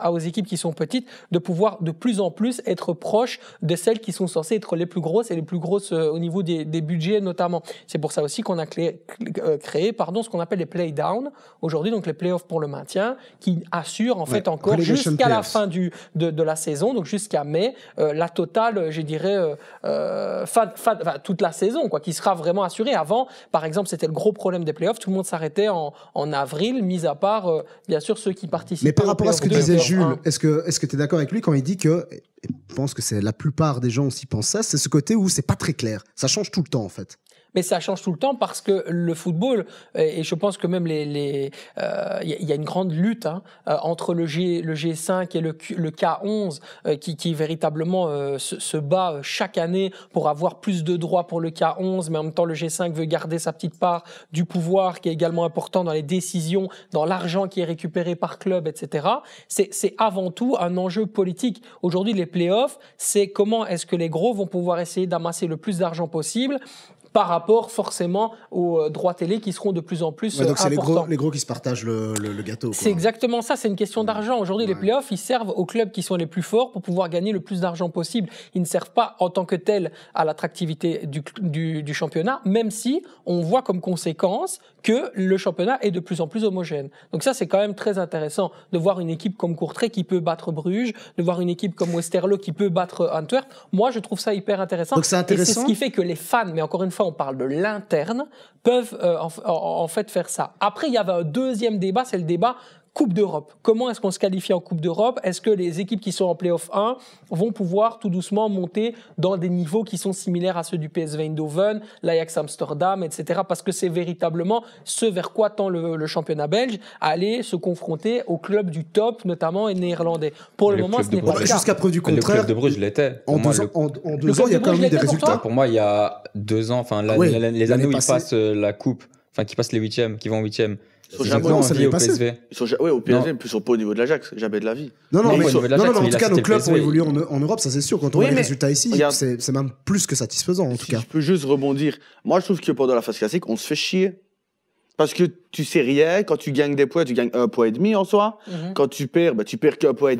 aux équipes qui sont petites de pouvoir de plus en plus être proches de celles qui sont censées être les plus grosses et les plus grosses au niveau des budgets notamment. C'est pour ça aussi qu'on a créé ce qu'on appelle les play-down aujourd'hui, donc les play-offs pour le maintien, qui assurent en fait encore jusqu'à la fin de la saison, donc jusqu'à mai, la totale, je dirais, toute la saison, quoi, qui sera vraiment assurée. Avant, par exemple, c'était le gros problème des play-offs, tout le monde s'arrêtait en avril, mis à part, bien sûr, ceux qui participaient. Mais par rapport à ce que disait Jules, est-ce que tu es d'accord avec lui quand il dit que, je pense que c'est la plupart des gens aussi pensent ça, c'est ce côté où c'est pas très clair. Ça change tout le temps, en fait. Mais ça change tout le temps parce que le football, et je pense que même y a une grande lutte entre le G5 et le K11 qui véritablement se bat chaque année pour avoir plus de droits pour le K11, mais en même temps le G5 veut garder sa petite part du pouvoir qui est également important dans les décisions, dans l'argent qui est récupéré par club, etc. C'est avant tout un enjeu politique. Aujourd'hui, les playoffs, c'est comment est-ce que les gros vont pouvoir essayer d'amasser le plus d'argent possible par rapport forcément aux droits télé qui seront de plus en plus donc importants. C'est les gros qui se partagent le gâteau. C'est exactement ça, c'est une question d'argent. Aujourd'hui, les playoffs, ils servent aux clubs qui sont les plus forts pour pouvoir gagner le plus d'argent possible. Ils ne servent pas en tant que tels à l'attractivité du championnat, même si on voit comme conséquence que le championnat est de plus en plus homogène. Donc ça, c'est quand même très intéressant de voir une équipe comme Courtrai qui peut battre Bruges, de voir une équipe comme Westerlo qui peut battre Antwerp. Moi, je trouve ça hyper intéressant. Donc c'est intéressant. Et c'est ce qui fait que les fans, mais encore une fois, on parle de l'interne, peuvent en fait faire ça. Après, il y avait un deuxième débat, c'est le débat Coupe d'Europe. Comment est-ce qu'on se qualifie en Coupe d'Europe? Est-ce que les équipes qui sont en Play-off 1 vont pouvoir tout doucement monter dans des niveaux qui sont similaires à ceux du PSV Eindhoven, l'Ajax Amsterdam, etc. Parce que c'est véritablement ce vers quoi tend le championnat belge, aller se confronter aux clubs du top, notamment et néerlandais. Pour le moment, ce n'est pas le cas. Jusqu'à preuve du contraire. Le club de Bruges l'était. En 2 ans, il y a quand même eu des résultats. Pour moi, il y a 2 ans, enfin, les années où ils passent la coupe, enfin, qui passent les 8e, qui vont en 8e. Ils sont jamais ça au PSV. Au PSV, mais ils sont pas au niveau de l'Ajax, jamais de la vie. Non, en tout cas, nos clubs ont évolué en Europe, ça c'est sûr. Quand on voit les résultats ici, c'est même plus que satisfaisant, en tout cas. Je peux juste rebondir. Moi, je trouve que pendant la phase classique, on se fait chier. Parce que tu sais rien, quand tu gagnes des points, tu gagnes 1,5 point en soi. Quand tu perds, tu perds qu'1,5 point.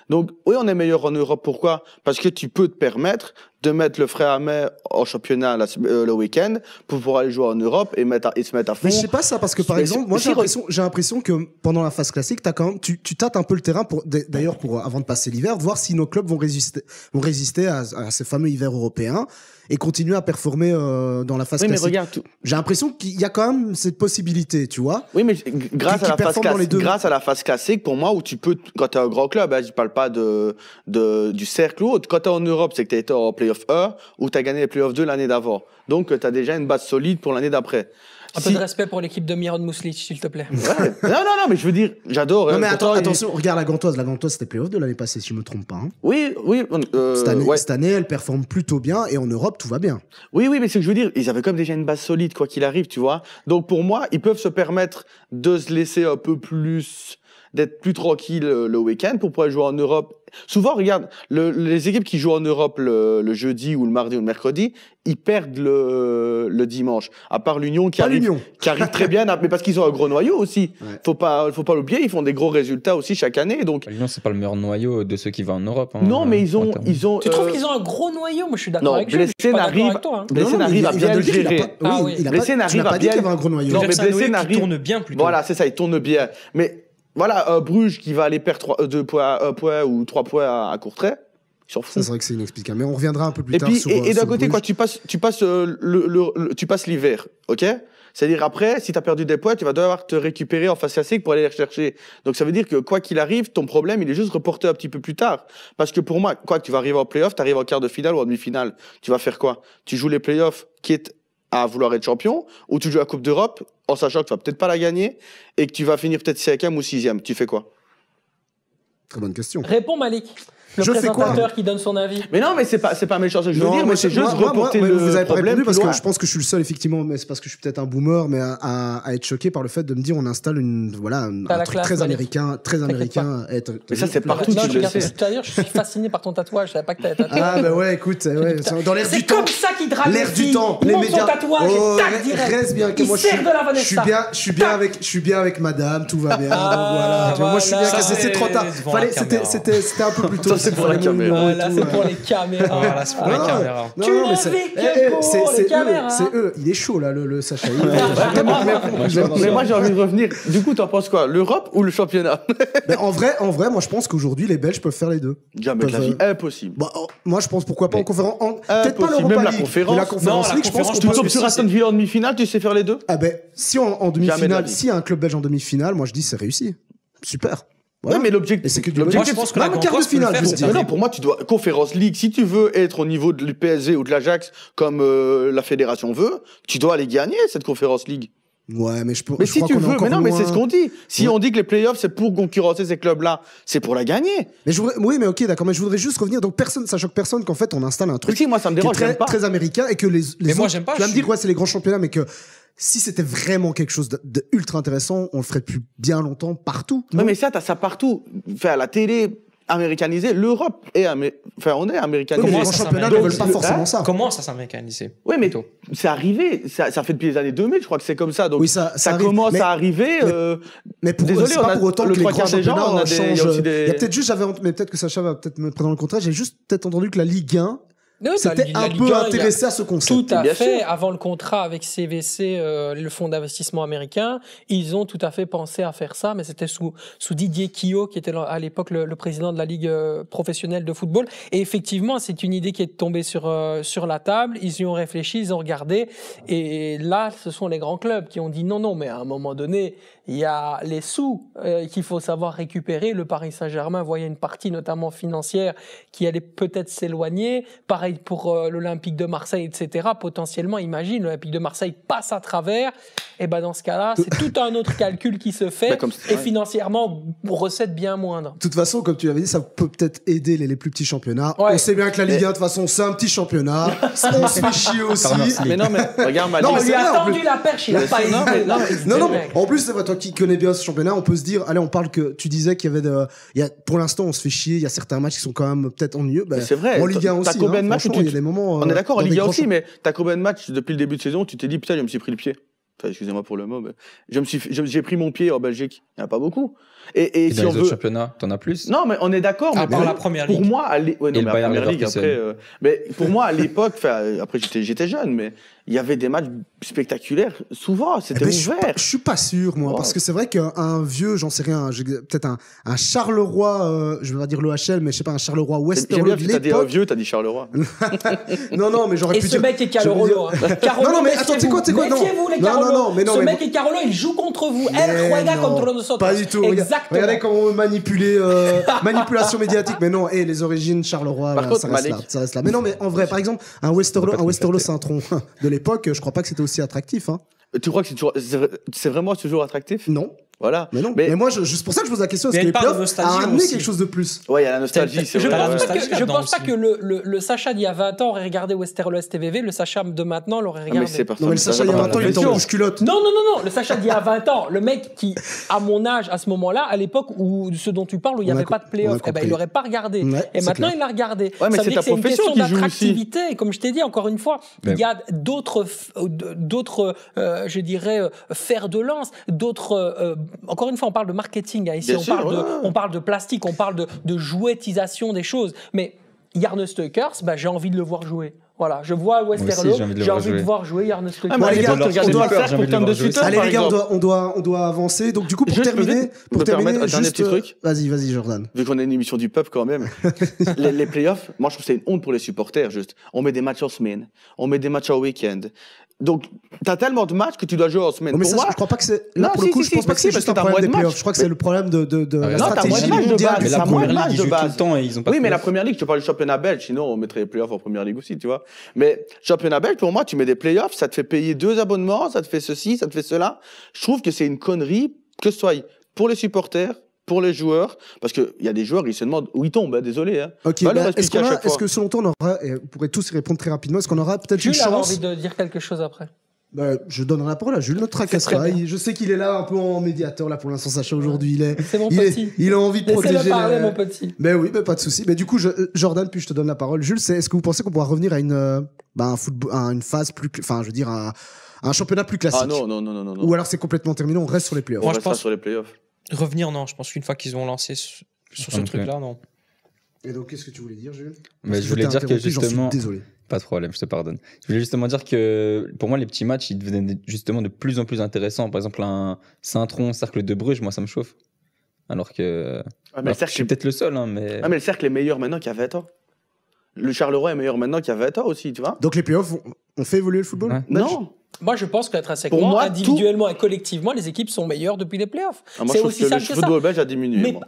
Donc, oui, on est meilleur en Europe. Pourquoi? Parce que tu peux te permettre de mettre le frais à main en championnat le week-end pour pouvoir aller jouer en Europe et se mettre à fond. Mais je sais pas ça, parce que par exemple, moi j'ai l'impression que pendant la phase classique, t'as quand même, tu tâtes un peu le terrain d'ailleurs avant de passer l'hiver, de voir si nos clubs vont résister à ces fameux hivers européens et continuer à performer dans la phase classique. Mais regarde, j'ai l'impression qu'il y a quand même cette possibilité, tu vois. Oui, mais grâce à la phase classique, pour moi, où tu peux, quand t'es un grand club, je parle pas du cercle ou autre, quand t'es en Europe, c'est que t'as été en playoff 1 ou t'as gagné les playoff 2 l'année d'avant. Donc, t'as déjà une base solide pour l'année d'après. Un peu de respect pour l'équipe de Miron Mouslic, s'il te plaît. Ouais. Non, mais je veux dire, j'adore. Non, mais attention, regarde la Gantoise. La Gantoise, c'était playoff de l'année passée, si je me trompe pas. Hein. Oui. Cette année, elle performe plutôt bien et en Europe, tout va bien. Oui, mais c'est ce que je veux dire. Ils avaient comme déjà une base solide, quoi qu'il arrive, tu vois. Donc, pour moi, ils peuvent se permettre de se laisser un peu plus, d'être plus tranquille le week-end pour pouvoir jouer en Europe. Souvent, regarde, les équipes qui jouent en Europe le jeudi ou le mardi ou le mercredi, ils perdent le dimanche. À part l'Union qui arrive très bien, mais parce qu'ils ont un gros noyau aussi. Ouais. Faut pas l'oublier, ils font des gros résultats aussi chaque année. Donc l'Union, c'est pas le meilleur noyau de ceux qui vont en Europe. Hein, non, mais ils ont. Tu trouves qu'ils ont un gros noyau? Moi, je suis d'accord avec toi. Blessé n'arrive à bien le gérer. Blessé n'arrive à bien. Un gros noyau. Non, mais Blessé n'arrive. Tourne bien plutôt. Voilà, c'est ça, il tourne bien. Mais voilà, Bruges qui va aller perdre 1 point ou 3 points à court trait. Ça, c'est vrai que c'est inexplicable. Mais on reviendra un peu plus et tard puis, sur et d'un côté, Bruges. quoi, tu passes l'hiver, ok? C'est-à-dire après, si tu as perdu des points, tu vas devoir te récupérer en phase classique pour aller les rechercher. Donc ça veut dire que quoi qu'il arrive, ton problème, il est juste reporté un petit peu plus tard. Parce que pour moi, tu vas arriver en play-off, tu arrives en quart de finale ou en demi-finale. Tu vas faire quoi? Tu joues les play-offs quitte à vouloir être champion, ou tu joues la Coupe d'Europe en sachant que tu vas peut-être pas la gagner et que tu vas finir peut-être 5e ou 6e. Tu fais quoi? Très bonne question. Réponds, Malik. Le présentateur qui donne son avis. Mais non, mais c'est pas méchant ce que je veux dire, mais c'est juste reporter le vous avez problème parce que je pense que je suis le seul, effectivement, mais c'est parce que je suis peut-être un boomer, mais à être choqué par le fait de me dire on installe un truc très américain. Mais ça, c'est partout, tu le sais. D'ailleurs, je suis fasciné par ton tatouage, je savais pas que t'avais tatoué. Ah, bah ouais, écoute, dans l'air du temps. C'est comme ça qu'il drague. L'air du temps, les médias. Son tatouage, tac, direct. Reste bien que moi, je suis bien avec madame, tout va bien. Voilà. Moi, je suis bien que c'est trop tard. C'était un peu plus tôt. C'est pour la caméra. Là, c'est pour les caméras. Voilà, c'est pour les caméras. Tu l'avais pour les caméras. C'est eux. Il est chaud, là, le Sacha. Mais moi, j'ai envie de revenir. Du coup, t'en penses quoi? L'Europe ou le championnat? En vrai, moi, je pense qu'aujourd'hui, les Belges peuvent faire les deux. Jamais de la vie. Impossible. Moi, je pense pourquoi pas en conférence. Peut-être pas l'Europa même la League. conférence. La conférence League, je pense tu tombes sur Aston Villa en demi-finale, tu sais faire les deux? Ah ben, si en demi-finale, si un club belge en demi-finale, moi, je dis c'est réussi. Super. Voilà. Ouais, mais l'objectif, moi, je pense que la quart de finale. Mais non, pour moi, tu dois Conférence League. Si tu veux être au niveau du PSG ou de l'Ajax, comme la fédération veut, tu dois aller gagner cette Conférence League. Ouais, mais mais si tu veux, mais non, mais c'est ce qu'on dit. Si on dit que les playoffs, c'est pour concurrencer ces clubs-là, c'est pour la gagner. Mais oui, mais ok, d'accord. Mais je voudrais juste revenir. Donc ça choque personne qu'en fait on installe un truc. Si, moi, ça me dérange, très américain et que les mais autres, moi, j'aime pas. Tu vas me dire, ouais, c'est les grands championnats, mais que si c'était vraiment quelque chose de ultra intéressant, on le ferait depuis bien longtemps partout. Ouais, mais ça, t'as ça partout. Fait à la télé, américanisé, l'Europe est on est américanisé. Les grands championnats ne veulent pas forcément ça. Comment ça s'américanisé? Oui, mais c'est arrivé. Ça fait depuis les années 2000, je crois que c'est comme ça. Donc oui, ça commence à arriver. Mais désolé, c'est pas pour autant que les grands championnats changent. Il y a peut-être juste, mais peut-être que Sacha va peut-être me prendre le contraire. J'ai juste peut-être entendu que la Ligue 1 c'était un peu intéressé à ce concept. Tout à fait. Avant le contrat avec CVC, le fonds d'investissement américain, ils ont tout à fait pensé à faire ça, mais c'était sous Didier Quillot, qui était à l'époque le président de la Ligue professionnelle de football. Et effectivement, c'est une idée qui est tombée sur la table. Ils y ont réfléchi, ils ont regardé. Et là, ce sont les grands clubs qui ont dit non, mais à un moment donné, il y a les sous qu'il faut savoir récupérer. Le Paris Saint-Germain voyait une partie, notamment financière, qui allait peut-être s'éloigner. Pareil pour l'Olympique de Marseille, etc. Potentiellement, imagine, l'Olympique de Marseille passe à travers. Et ben dans ce cas-là, c'est tout un autre calcul qui se fait. Et financièrement, recette bien moindre. De toute façon, comme tu l'avais dit, ça peut peut-être aider les plus petits championnats. Ouais. On sait bien que la Ligue 1, de toute façon, c'est un petit championnat. On se fait chier aussi. Mais non, mais regarde ma Ligue. Non, on lui a tendu la perche, il n'a pas hésité. Non, en plus, c'est vrai, toi qui connais bien ce championnat, on peut se dire, allez, on parle que tu disais qu'il y avait pour l'instant, on se fait chier, il y a certains matchs qui sont quand même peut-être ennuyeux. C'est vrai. En Ligue 1 aussi. T'as combien de matchs il y a des moments. On est d'accord en Ligue 1 aussi, mais t'as combien de matchs depuis le début de saison, tu t'es dit, putain, je me suis pris le pied? Enfin, excusez-moi pour le mot, mais j'ai pris mon pied en Belgique. Il n'y en a pas beaucoup. Et Et si dans on les autres veut. championnats, t'en as plus? Non, mais on est d'accord. À mais part la première ligue. Pour moi, ouais, non, Et mais le la Bayern première ligue, Leverkusen. après. Mais pour moi, à l'époque, après j'étais jeune, mais il y avait des matchs spectaculaires. Souvent, c'était Eh ben, ouvert. je suis pas sûr, moi, Wow. parce que c'est vrai qu'un vieux, j'en sais rien, peut-être un Charleroi, je vais pas dire l'OHL, mais je sais pas, un Charleroi J'aime Westerlo bien de que t'as dit l'époque. vieux, t'as dit Charleroi. Non, mais j'aurais Et pu ce dire. mec est je veux dire- Carolo. Carolo, Non, mais attends, tu sais quoi, non. méfiez-vous, les Non, Carolo. mais non, Ce mais mec bon. est Carolo, il joue contre vous. Mais El juega non, contre nosotros. pas du tout. Exactement. Regardez comment on manipulait, manipulation médiatique. Mais non, les origines Charleroi, Par là, contre, ça reste là, Malik. ça reste là. Mais non, mais en vrai, par exemple, un Westerlo Saint-Tron de l'époque, je crois pas que c'était aussi attractif, hein. Tu crois que c'est vraiment toujours attractif? Non. Voilà. Mais non. Mais moi, juste pour ça que je pose la question, est-ce Mais que il les parle de playoffs nostalgie a amené aussi. quelque chose de plus? Ouais, il y a la nostalgie, c'est Je vrai. la pense pas nostalgie que, je là-dedans pense pas aussi. que le Sacha d'il y a 20 ans aurait regardé Westerlo STVV, le Sacha de maintenant l'aurait Ah, mais regardé. c'est pas Non, mais le Sacha, il y a 20 ans, il était en bouche-culotte. Non, le Sacha d'il y a 20 ans, le mec qui, à mon âge, à ce moment-là, à l'époque où ce dont tu parles, où il n'y On a avait pas de playoff, compris. il l'aurait pas regardé. Ouais, Et c'est maintenant, clair. il l'a regardé. Ouais, mais Ça c'est veut ta dire que c'est une profession question qui joue aussi. d'attractivité. Et comme je t'ai dit, encore une fois, Mais- il y a d'autres, je dirais, fers de lance, d'autres, encore une fois, on parle de marketing, hein, ici, Bien sûr, on parle de plastique, on parle de jouetisation des choses. Mais Jarno Stöckers, j'ai envie de le voir jouer. Voilà, je vois Westerlo, aussi, j'ai envie de le j'ai voir envie de jouer. voir jouer Jarno Stöckers. Ah, mais les les gars, gars, tu regardais on pas doit- le faire pour Tom de Sutter, Allez, par les gars, exemple. on doit avancer. Donc, du coup, pour Juste, terminer, je peux permettre un dernier juste, petit truc Vas-y, Jordan. Vu qu'on est une émission du peuple quand même, les playoffs, moi je trouve que c'est une honte pour les supporters juste. On met des matchs en semaine, on met des matchs en week-end. Donc t'as tellement de matchs que tu dois jouer en semaine. Non, mais pour ça, moi, je crois pas que c'est. Là, Non, pour le si, coup, si, je pense si, pas que c'est parce juste que un t'as problème moins des de playoffs. matchs. Je crois que c'est le problème de la Non, t'as moins stratégie de matchs de mondiale. base, Mais ça la moins de première matchs ligue, de ils jouent tout base. le temps et ils ont pas de Oui, mais la playoff. première ligue, je te parle du championnat belge, sinon on mettrait les playoffs en première ligue aussi, tu vois. Mais championnat belge, pour moi, tu mets des playoffs, ça te fait payer 2 abonnements, ça te fait ceci, ça te fait cela. Je trouve que c'est une connerie, que ce soit pour les supporters, pour les joueurs, parce qu'il y a des joueurs, ils se demandent où ils tombent, hein, désolé. Hein. Ok, Va leur est-ce expliquer à chaque est-ce fois. que selon toi, on aura, et vous pourrez tous y répondre très rapidement, est-ce qu'on aura peut-être une Jules a chance envie de dire quelque chose après. Je donnerai la parole à Jules, notre tracasse très pas. bien. Je sais qu'il est là un peu en médiateur, là, pour l'instant, Sacha, aujourd'hui. C'est mon petit. Il a envie de Laissez-le protéger. parler, mon petit. Ben oui, ben pas de souci. Mais du coup, Jordan, puis je te donne la parole. Jules, est-ce que vous pensez qu'on pourra revenir à une phase plus, enfin, je veux dire, à un championnat plus classique? Ah non. Ou alors c'est complètement terminé, on reste sur les playoffs. On Moi, je restera pense- sur les playoffs. Revenir, non. Je pense qu'une fois qu'ils ont lancé sur ce Ok. truc-là, non. Et donc, qu'est-ce que tu voulais dire, Jules? Mais je voulais dire que t'ai interrompu, j'en suis justement, désolé. pas de problème, je te pardonne. Je voulais justement dire que pour moi, les petits matchs, ils devenaient justement de plus en plus intéressants. Par exemple, un Saint-Tron, Cercle de Bruges, moi, ça me chauffe. Alors que. Ah, mais Alors, le je cercle, suis peut-être le seul, hein, mais. ah, mais le cercle est meilleur maintenant qu'il y a 20 ans. Le Charleroi est meilleur maintenant qu'il y a 20 ans aussi, tu vois. Donc les playoffs, on fait évoluer le football? Ouais. Non. Moi, je pense Pour qu'intrinsèquement, moi, individuellement et collectivement, les équipes sont meilleures depuis les playoffs. Ah, moi, C'est je trouve aussi que le simple que ça. football belge a diminué. Mais moi.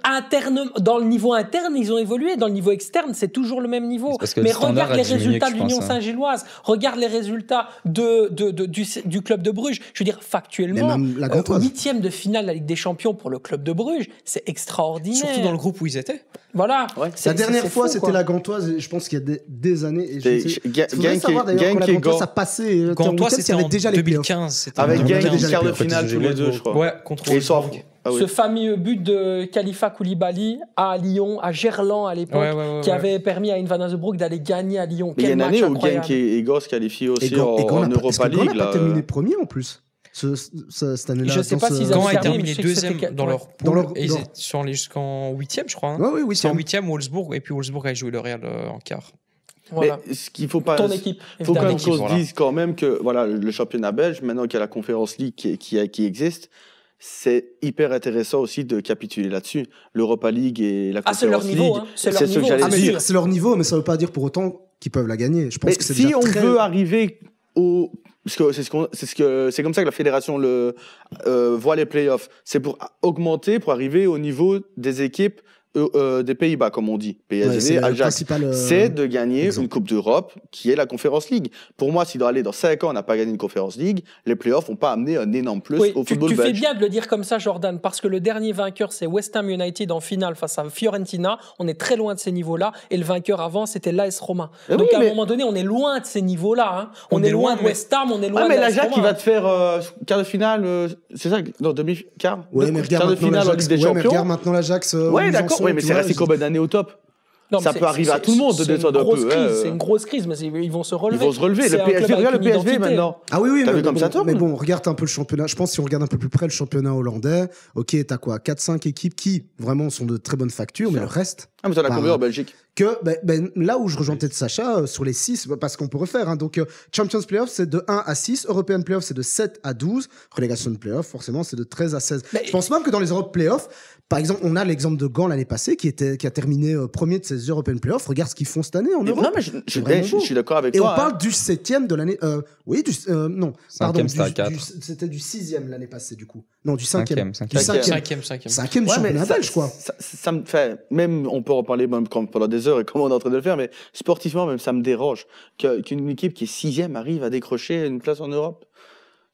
dans le niveau interne, ils ont évolué. Dans le niveau externe, c'est toujours le même niveau. C'est parce que Mais le standard regarde a les diminué, résultats je de pense, l'Union hein. Saint-Gilloise. Regarde les résultats du club de Bruges. Je veux dire, factuellement, Mais même la Gantoise. 8e de finale de la Ligue des Champions pour le club de Bruges, c'est extraordinaire. Surtout dans le groupe où ils étaient. Voilà. Ouais. La dernière fois, fou, c'était quoi. la Gantoise, et je pense qu'il y a des années. Et C'est je voudrais Genk savoir d'ailleurs quand la et Gantoise Gand. a passé. Gantois, s'il y c'était avait en déjà les playoffs. 2015. C'était en Avec Genk, Genk, déjà les quart de playoffs. finale tous les deux, je crois. Ouais, contre Et ils sont Wolfsburg. ah oui. Ce fameux but de Khalifa Koulibaly à Lyon, à Gerland à l'époque, qui avait permis à Invan Azebrook d'aller gagner à Lyon. Mais il y a Quel une match année où incroyable. Genk et Gand se qualifient aussi Gand en n'a pas- est-ce Europa que Gand League. n'a pas là. terminé premier en plus cette année-là. Je sais dans pas ce- s'ils Gand ont a terminé, terminé mais je sais que deuxième c'était- dans ouais. leur Dans poule leur- et ils dans- sont allés jusqu'en 8e, je crois. Hein. Ouais, oui, C'est en oui. 8e Wolfsburg et puis Wolfsburg a joué le Real en quart. Voilà. Mais ce qu'il faut pas. Ton équipe. faut quand évidemment. même qu'on se voilà. dise quand même que voilà, le championnat belge, maintenant qu'il y a la Conférence League qui existe, c'est hyper intéressant aussi de capituler là-dessus. L'Europa League et la Ah, c'est leur Conférence niveau, League, hein. C'est leur c'est ce que niveau. j'allais Ah, mais dire. c'est leur niveau, mais ça veut pas dire pour autant qu'ils peuvent la gagner. Je pense Mais que c'est si déjà on très... veut arriver au parce que c'est comme ça que la fédération voit les playoffs. C'est pour augmenter, pour arriver au niveau des équipes des Pays-Bas, comme on dit. Ouais, PSV, c'est le Ajax. principal, C'est de gagner exemple. une Coupe d'Europe qui est la Conférence League. Pour moi, si dans 5 ans, on n'a pas gagné une Conférence League, les playoffs n'ont pas amené un énorme plus Oui, au tu football fais belge. bien de le dire comme ça, Jordan, parce que le dernier vainqueur, c'est West Ham United en finale face à Fiorentina. On est très loin de ces niveaux-là. Et le vainqueur avant, c'était l'AS Roma. Mais Donc oui, à mais- un moment donné, on est loin de ces niveaux-là. Hein. On est loin de mais- West Ham, on est loin Ah, mais de l'AS l'Ajax Roma. qui va te faire quart de finale, c'est ça Non, demi-quart Ouais, mais quart regarde de maintenant finale en l'Ajax. Ligue des Ouais, mais Champions. regarde maintenant l'Ajax. Ouais, d'accord, ouais, mais c'est resté combien d'années au top Non, mais ça peut arriver à tout le monde de descendre un peu. C'est une grosse crise, mais ils vont se relever. Ils vont se relever. C'est Le un club PSG, avec regarde le une PSV identité. maintenant. Ah oui, T'as mais vu comme bon, ça tourne? mais bon, regarde un peu le championnat. Je pense que si on regarde un peu plus près le championnat hollandais, ok, t'as quoi 4-5 équipes qui vraiment sont de très bonne facture, mais le reste. Ah, mais t'en as Bah, combien en Belgique? Là où je rejoins peut-être Sacha, sur les 6, parce qu'on peut refaire. Hein, donc, Champions Playoff, c'est de 1 à 6. European Playoff, c'est de 7 à 12. Relegation Playoff, forcément, c'est de 13 à 16. Mais- Je pense même que dans les Europe Playoff, par exemple, on a l'exemple de Gand l'année passée, qui a terminé premier de ces European Playoffs. Regarde ce qu'ils font cette année en Europe. Non, mais C'est vraiment je beau. suis d'accord avec Et toi. on parle du 7e de l'année. Non, pardon. Cinquième, c'était à 4. C'était du 6e l'année passée, du coup. Non, du 5e. Cinquième. Du 5e. Cinquième. 5e du Ouais, mais championnat belge, quoi. ça me fait, même, on peut en parler même pendant des heures et comment on est en train de le faire, mais sportivement, même, ça me dérange qu'une équipe qui est 6e arrive à décrocher une place en Europe.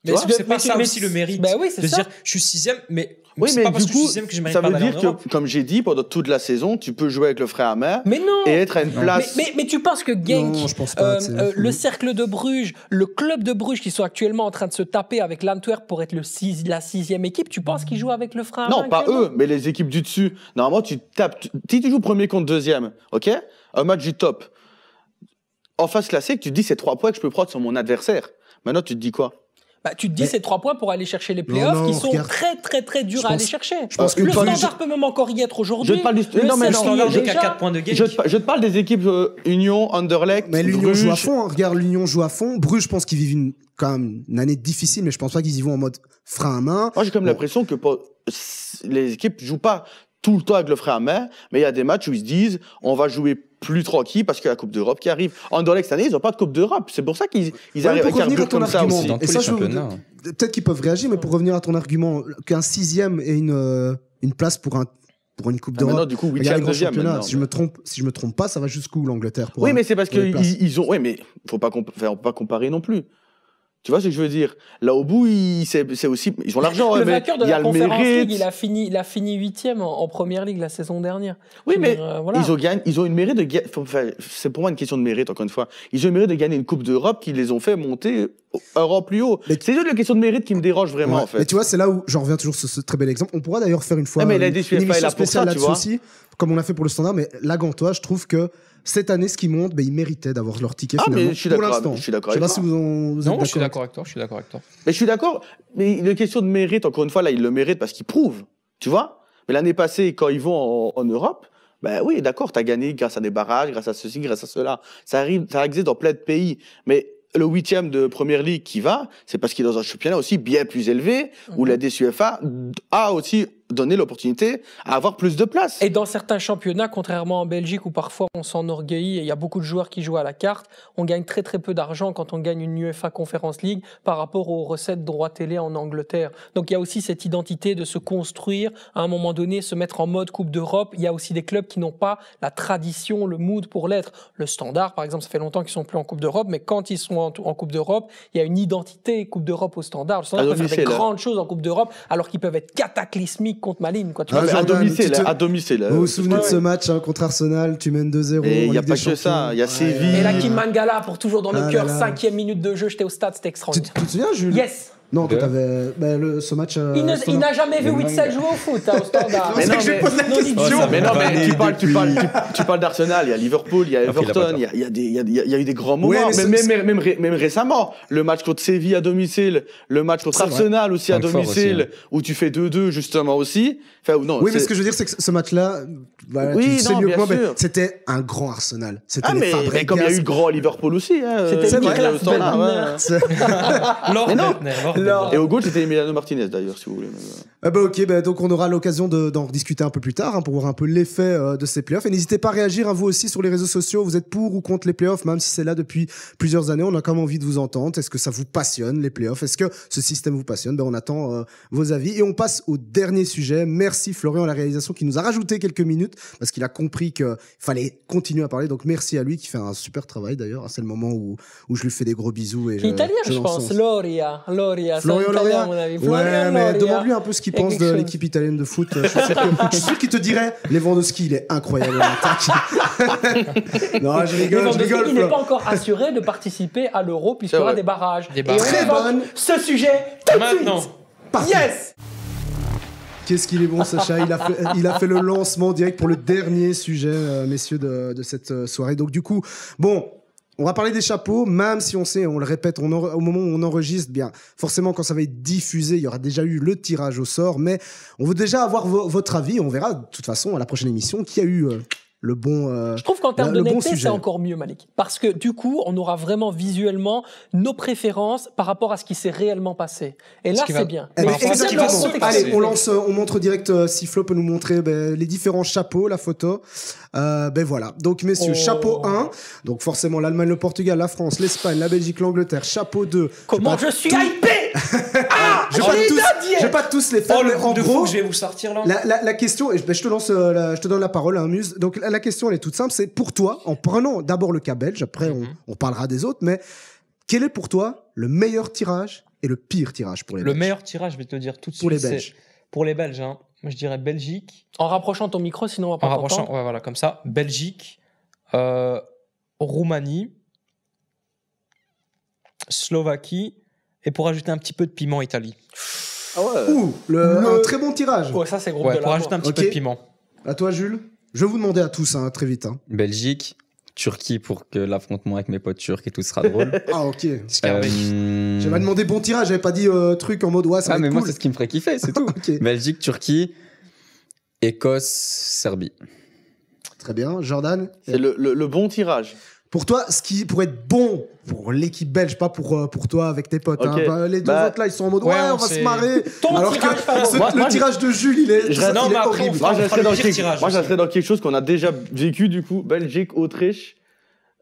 Mais vois, c'est pas ça aussi le mérite. Bah oui, c'est de ça. dire, je suis 6e, mais Oui, c'est mais pas parce du que je suis coup, 6e que je mérite ça pas veut d'aller en dire Europe. que, comme j'ai dit, pendant toute la saison, tu peux jouer avec le frère à main Mais non. et être à une place. Mais tu penses que Genk, Non, je pense pas, c'est- le cercle de Bruges, le club de Bruges qui sont actuellement en train de se taper avec l'Antwerp pour être la 6e équipe, tu penses qu'ils jouent avec le frein à Non, main pas actuellement eux, mais les équipes du dessus. Normalement, tu tapes. Si tu joues premier contre deuxième, ok? Un match du top. En phase classique, tu te dis c'est 3 points que je peux prendre sur mon adversaire. Maintenant, tu te dis quoi? Bah, tu te dis Mais- c'est 3 points pour aller chercher les playoffs Non, qui sont regarde. très durs Je à pense- aller chercher. je pense que le pas- Standard peut même encore y être aujourd'hui. Je te parle du- Le non, mais CSI le Standard est joue qu'à déjà- 4 points de Genk. Je te parle des équipes Union, Anderlecht, Mais l'Union Bruges. joue à fond. Hein. Regarde, l'Union joue à fond. Bruges, je pense qu'ils vivent quand même une année difficile, mais je pense pas qu'ils y vont en mode frein à main. Moi, j'ai quand même Bon. l'impression que les équipes jouent pas tout le temps avec le frein à main, mais il y a des matchs où ils se disent on va jouer plus tranquille parce qu'il y a la Coupe d'Europe qui arrive. Anderlecht, cette année, ils n'ont pas de Coupe d'Europe. C'est pour ça qu'ils Ouais, arrivent à pour revenir à carburer ton comme ça argument, aussi. Dans Et tous ça, les je veux- championnats. Peut-être qu'ils peuvent réagir, mais pour revenir à ton argument, qu'un 6e ait une place pour une Coupe Ah, maintenant, d'Europe. du coup, Regarde 8e, les grands 2e. championnats. maintenant. Si je me trompe pas, ça va jusqu'où l'Angleterre pour Oui, un- mais c'est parce pour les places. qu'ils ont. Oui, mais faut pas on peut pas comparer non plus. Tu vois ce que je veux dire? Là, au bout, c'est aussi. Ils ont l'argent, Le mais vainqueur de il y a la le Conference mérite. League, il a fini 8e en Première Ligue la saison dernière. Oui, Je veux mais dire, voilà. ils ont une mérite de gagner. C'est pour moi une question de mérite, encore une fois. Ils ont une mérite de gagner une Coupe d'Europe qui les ont fait monter un rang plus haut. Mais- C'est juste la question de mérite qui me dérange vraiment, Ouais. en fait. Mais tu vois, c'est là où j'en reviens toujours sur ce très bel exemple. On pourra d'ailleurs faire une fois Ouais, mais la une DCFA est émission là pour ça, spéciale tu là-dessus vois. aussi, comme on l'a fait pour le Standard. Mais la Gantois, je trouve que cette année, ce qui monte, ils méritaient d'avoir leur ticket Ah, finalement. mais je suis pour d'accord. l'instant. Je suis d'accord Je sais avec pas toi. si vous êtes Non, je suis d'accord avec toi. Je suis d'accord avec toi. Mais je suis d'accord. Mais la question de mérite, encore une fois, là, ils le méritent parce qu'ils prouvent. Tu vois? Mais l'année passée, quand ils vont en Europe, ben oui, d'accord, t'as gagné grâce à des barrages, grâce à ceci, grâce à cela. Ça existe dans plein de pays. Mais le 8e de Première Ligue qui va, c'est parce qu'il est dans un championnat aussi bien plus élevé, où la DCFA a aussi donné l'opportunité à avoir plus de place. Et dans certains championnats, contrairement en Belgique où parfois on s'enorgueillit et il y a beaucoup de joueurs qui jouent à la carte, on gagne très peu d'argent quand on gagne une UEFA Conference League par rapport aux recettes droits télé en Angleterre. Donc il y a aussi cette identité de se construire, à un moment donné, se mettre en mode Coupe d'Europe. Il y a aussi des clubs qui n'ont pas la tradition, le mood pour l'être. Le Standard, par exemple, ça fait longtemps qu'ils sont plus en Coupe d'Europe, mais quand ils sont en Coupe d'Europe, il y a une identité Coupe d'Europe au Standard. Le Standard peut faire des grandes choses en Coupe d'Europe alors qu'ils peuvent être cataclysmiques contre Malines, quoi. Tu vois, Ah, Mais à Jordan, domicile, tu te- à domicile. Vous vous souvenez de Ouais. ce match contre Arsenal, tu mènes 2-0. Et il en n'y a Ligue pas des que ça, Champions. il y a Séville. Et la Kim Mangala pour toujours dans nos Ah cœurs, là là. 5e minute de jeu, j'étais au stade, c'était Tu extraordinaire. tu te souviens, Jules? Yes. Non, toi, De- t'avais ce match. Il n'a jamais vu Le Witsel jouer au foot hein, au Standard. Mais non, que je mais- pose la Non, question. dis- Mais non, mais Depuis- tu parles d'Arsenal, il y a Liverpool, il y a Ok, il a pas Everton, tort. il y a eu des grands moments. Ouais, mais même récemment, le match contre Séville à domicile, le match contre C'est vrai. Arsenal aussi à Francfort domicile, aussi, où tu fais 2-2 justement aussi. Enfin, ou non, Oui, mais c'est- ce que je veux dire, c'est que ce match-là, voilà, Oui, tu le sais non, mieux que bien moi, mais sûr. c'était un grand Arsenal. C'était Ah, les mais Fabregas. comme il y a eu le grand Liverpool aussi. Hein, C'était C'est vrai. Niklas au Standard, Bentner. ouais. C'est- Lord Mais non. Bentner, Lord Lord. Bentner. Et au goal, c'était Emiliano Martinez d'ailleurs, si vous voulez. Ah bah ok, bah donc on aura l'occasion d'en rediscuter un peu plus tard pour voir un peu l'effet de ces playoffs. Et n'hésitez pas à réagir à vous aussi sur les réseaux sociaux. Vous êtes pour ou contre les playoffs, même si c'est là depuis plusieurs années. On a quand même envie de vous entendre. Est-ce que ça vous passionne les playoffs? Est-ce que ce système vous passionne? Ben on attend vos avis et on passe au dernier sujet. Merci Florian à la réalisation qui nous a rajouté quelques minutes parce qu'il a compris qu'il fallait continuer à parler. Donc merci à lui qui fait un super travail d'ailleurs. C'est le moment où je lui fais des gros bisous et Qui est italien, je l'encense. pense. Loria, c'est Florian un italien, Loria. à mon avis. Ouais, Florian mais Loria. demande-lui un peu ce qu'il Il y a pense quelque de chose. l'équipe italienne de foot. Je suis sûr qu'il te dirait Lewandowski, il est incroyable en attaque. Non, je rigole, Lewandowski, il n'est Flo. pas encore assuré de participer à l'Euro puisqu'il y C'est aura vrai. des barrages. Des Et barrages. on Très évoque bonne. ce sujet tout de Maintenant. suite. Parfait. Yes. Qu'est-ce qu'il est bon, Sacha. Il a fait le lancement direct pour le dernier sujet, messieurs, de cette soirée. Donc, du coup, bon, on va parler des chapeaux, même si on sait, on le répète, au moment où on enregistre, bien, forcément, quand ça va être diffusé, il y aura déjà eu le tirage au sort, mais on veut déjà avoir votre avis. On verra, de toute façon, à la prochaine émission, qui a eu le bon Je trouve qu'en termes de le bon netteté, sujet. c'est encore mieux, Malik. Parce que du coup, on aura vraiment visuellement nos préférences par rapport à ce qui s'est réellement passé. Et là, c'est bien. Eh ben, Mais c'est bien de exactement. contextualiser. Allez, on montre direct, si Flo peut nous montrer les différents chapeaux, la photo. Ben voilà. Donc, messieurs, chapeau 1. Donc, forcément, l'Allemagne, le Portugal, la France, l'Espagne, la Belgique, l'Angleterre. Chapeau 2. Comment je suis hypé. Je vais pas tous les faire, Oh, mais le en coup de gros, fou que je vais vous sortir là. la question, et je te lance, je te donne la parole, hein, Muse. Donc la question, elle est toute simple, c'est pour toi, en prenant d'abord le cas belge, après on parlera des autres, mais quel est pour toi le meilleur tirage et le pire tirage pour les Le Belges? meilleur tirage, je vais te le dire tout de suite. Pour les c'est- Belges. Pour les Belges, hein. Moi je dirais Belgique. En rapprochant ton micro, sinon on va En pas rapprochant, t'entendre. ouais, voilà, comme ça. Belgique, Roumanie, Slovaquie, et pour ajouter un petit peu de piment, Italie. Ah ouais. Ouh, un très bon tirage. Ouais, ça c'est groupe Ouais, de pour la ajouter un petit Ok. peu de piment. À toi, Jules. Je vais vous demander à tous, hein, très vite. Hein. Belgique, Turquie pour que l'affrontement avec mes potes turcs et tout sera drôle. Ah, ok. Euh, J'avais demandé bon tirage, j'avais pas dit truc en mode ouais, ça Ah, va mais être moi, cool. c'est ce qui me ferait kiffer, c'est tout. Ok, Belgique, Turquie, Écosse, Serbie. très bien. Jordan, C'est le bon tirage. pour toi, ce qui pourrait être bon pour l'équipe belge, pas pour toi avec tes potes. Ok. Hein. Bah, les deux Bah, autres là, ils sont en mode ouais, ouais, on on va se s'est- marrer. Ton Alors que tirage favori. Moi, le tirage de Jules, il est, Je reste- Non, il mais est après, horrible. on Moi, je fera resterai le dans pire quelque- tirage moi, je aussi. resterai dans quelque chose qu'on a déjà vécu, du coup. Belgique, Autriche,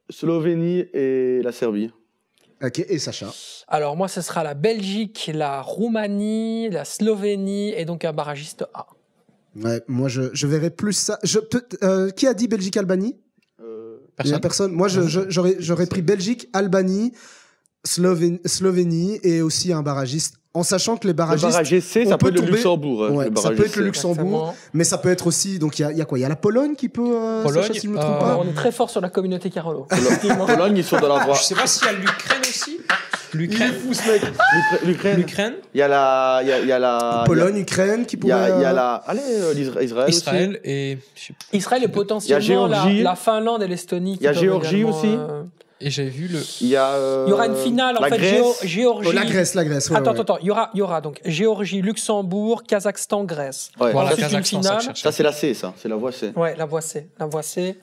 Slovénie et la Serbie. Ok, et Sacha. Alors moi, ce sera la Belgique, la Roumanie, la Slovénie et donc un barragiste A. Ouais, moi je verrais plus ça. Qui a dit Belgique-Albanie? Il y a personne. Moi, j'aurais pris Belgique, Albanie, Slovénie et aussi un barragiste. En sachant que les Le barragistes, barrage GC, on ça peut peut être le tomber- Luxembourg. ouais, le ça barrage peut être le GC. Luxembourg, Exactement. mais ça peut être aussi. Donc il y a quoi? Il y a la Pologne qui peut. Pologne, Sacha, si je me trompe pas. On est très fort sur la communauté Carolo. Pologne, ils sont dans la voie. Je sais pas s'il y a l'Ukraine aussi. Il est L'Ukraine. fou ce mec. L'Ukraine. L'Ukraine. Il y a la. Il y a la. Pologne, Ukraine qui Il y pourrait. a, il y a la. Allez, Israël. Israël et. je sais pas. Israël est potentiellement Géorgie. la Finlande et l'Estonie. Il y a qui peuvent Géorgie également, aussi. Et j'avais vu le. Il y a. Il y aura une finale en la fait Grèce. Géorgie. Oh, la Grèce. Ouais, Attends, ouais. attends, il y aura donc Géorgie, Luxembourg, Kazakhstan, Grèce. Ouais, Voilà, Ensuite, une Kazakhstan, ça que je finale. cherchais. Ça, c'est la C, ça. C'est la voie C. Ouais, la voie C. La voie C.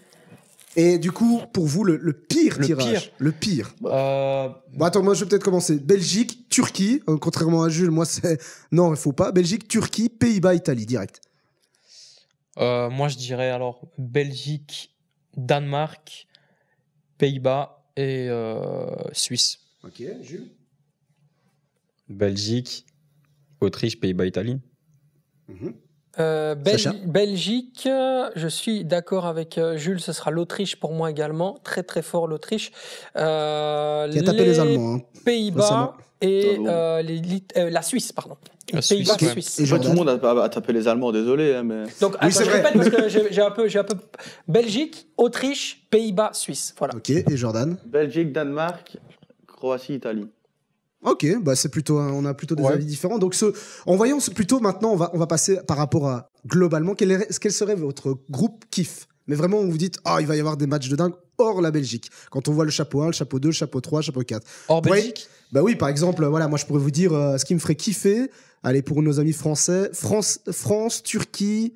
Et du coup, pour vous, le pire Le tirage. pire. Le pire. Euh, Bon, attends, moi je vais peut-être commencer. Belgique, Turquie. Contrairement à Jules, moi c'est. Non, il faut pas. Belgique, Turquie, Pays-Bas, Italie, direct. moi, je dirais alors Belgique, Danemark, Pays-Bas et Suisse. Ok, Jules. Belgique, Autriche, Pays-Bas, Italie. Sacha. Belgique, je suis d'accord avec Jules, ce sera l'Autriche pour moi également. Très très fort l'Autriche. Qui a tapé les Allemands. Hein. Pays-Bas récemment. et Bravo. la Suisse, pardon. La Suisse, Pays-Bas, ouais. Suisse. Et Pas tout Jordan. le monde a tapé les Allemands, désolé, hein, mais. Donc, Oui, attends, c'est je vrai. répète parce que j'ai un peu Belgique, Autriche, Pays-Bas, Suisse. Voilà. Ok, et Jordan. Belgique, Danemark, Croatie, Italie. Ok, bah c'est plutôt, on a plutôt des Ouais. avis différents. Donc, en voyant plutôt maintenant, on va passer par rapport à globalement, quel serait votre groupe kiff? Mais vraiment, on vous dit, ah, il va y avoir des matchs de dingue hors la Belgique. Quand on voit le chapeau 1, le chapeau 2, le chapeau 3, le chapeau 4. Hors Ouais. Belgique. Bah oui, par exemple, voilà, moi je pourrais vous dire ce qui me ferait kiffer. Allez, pour nos amis français, France, Turquie,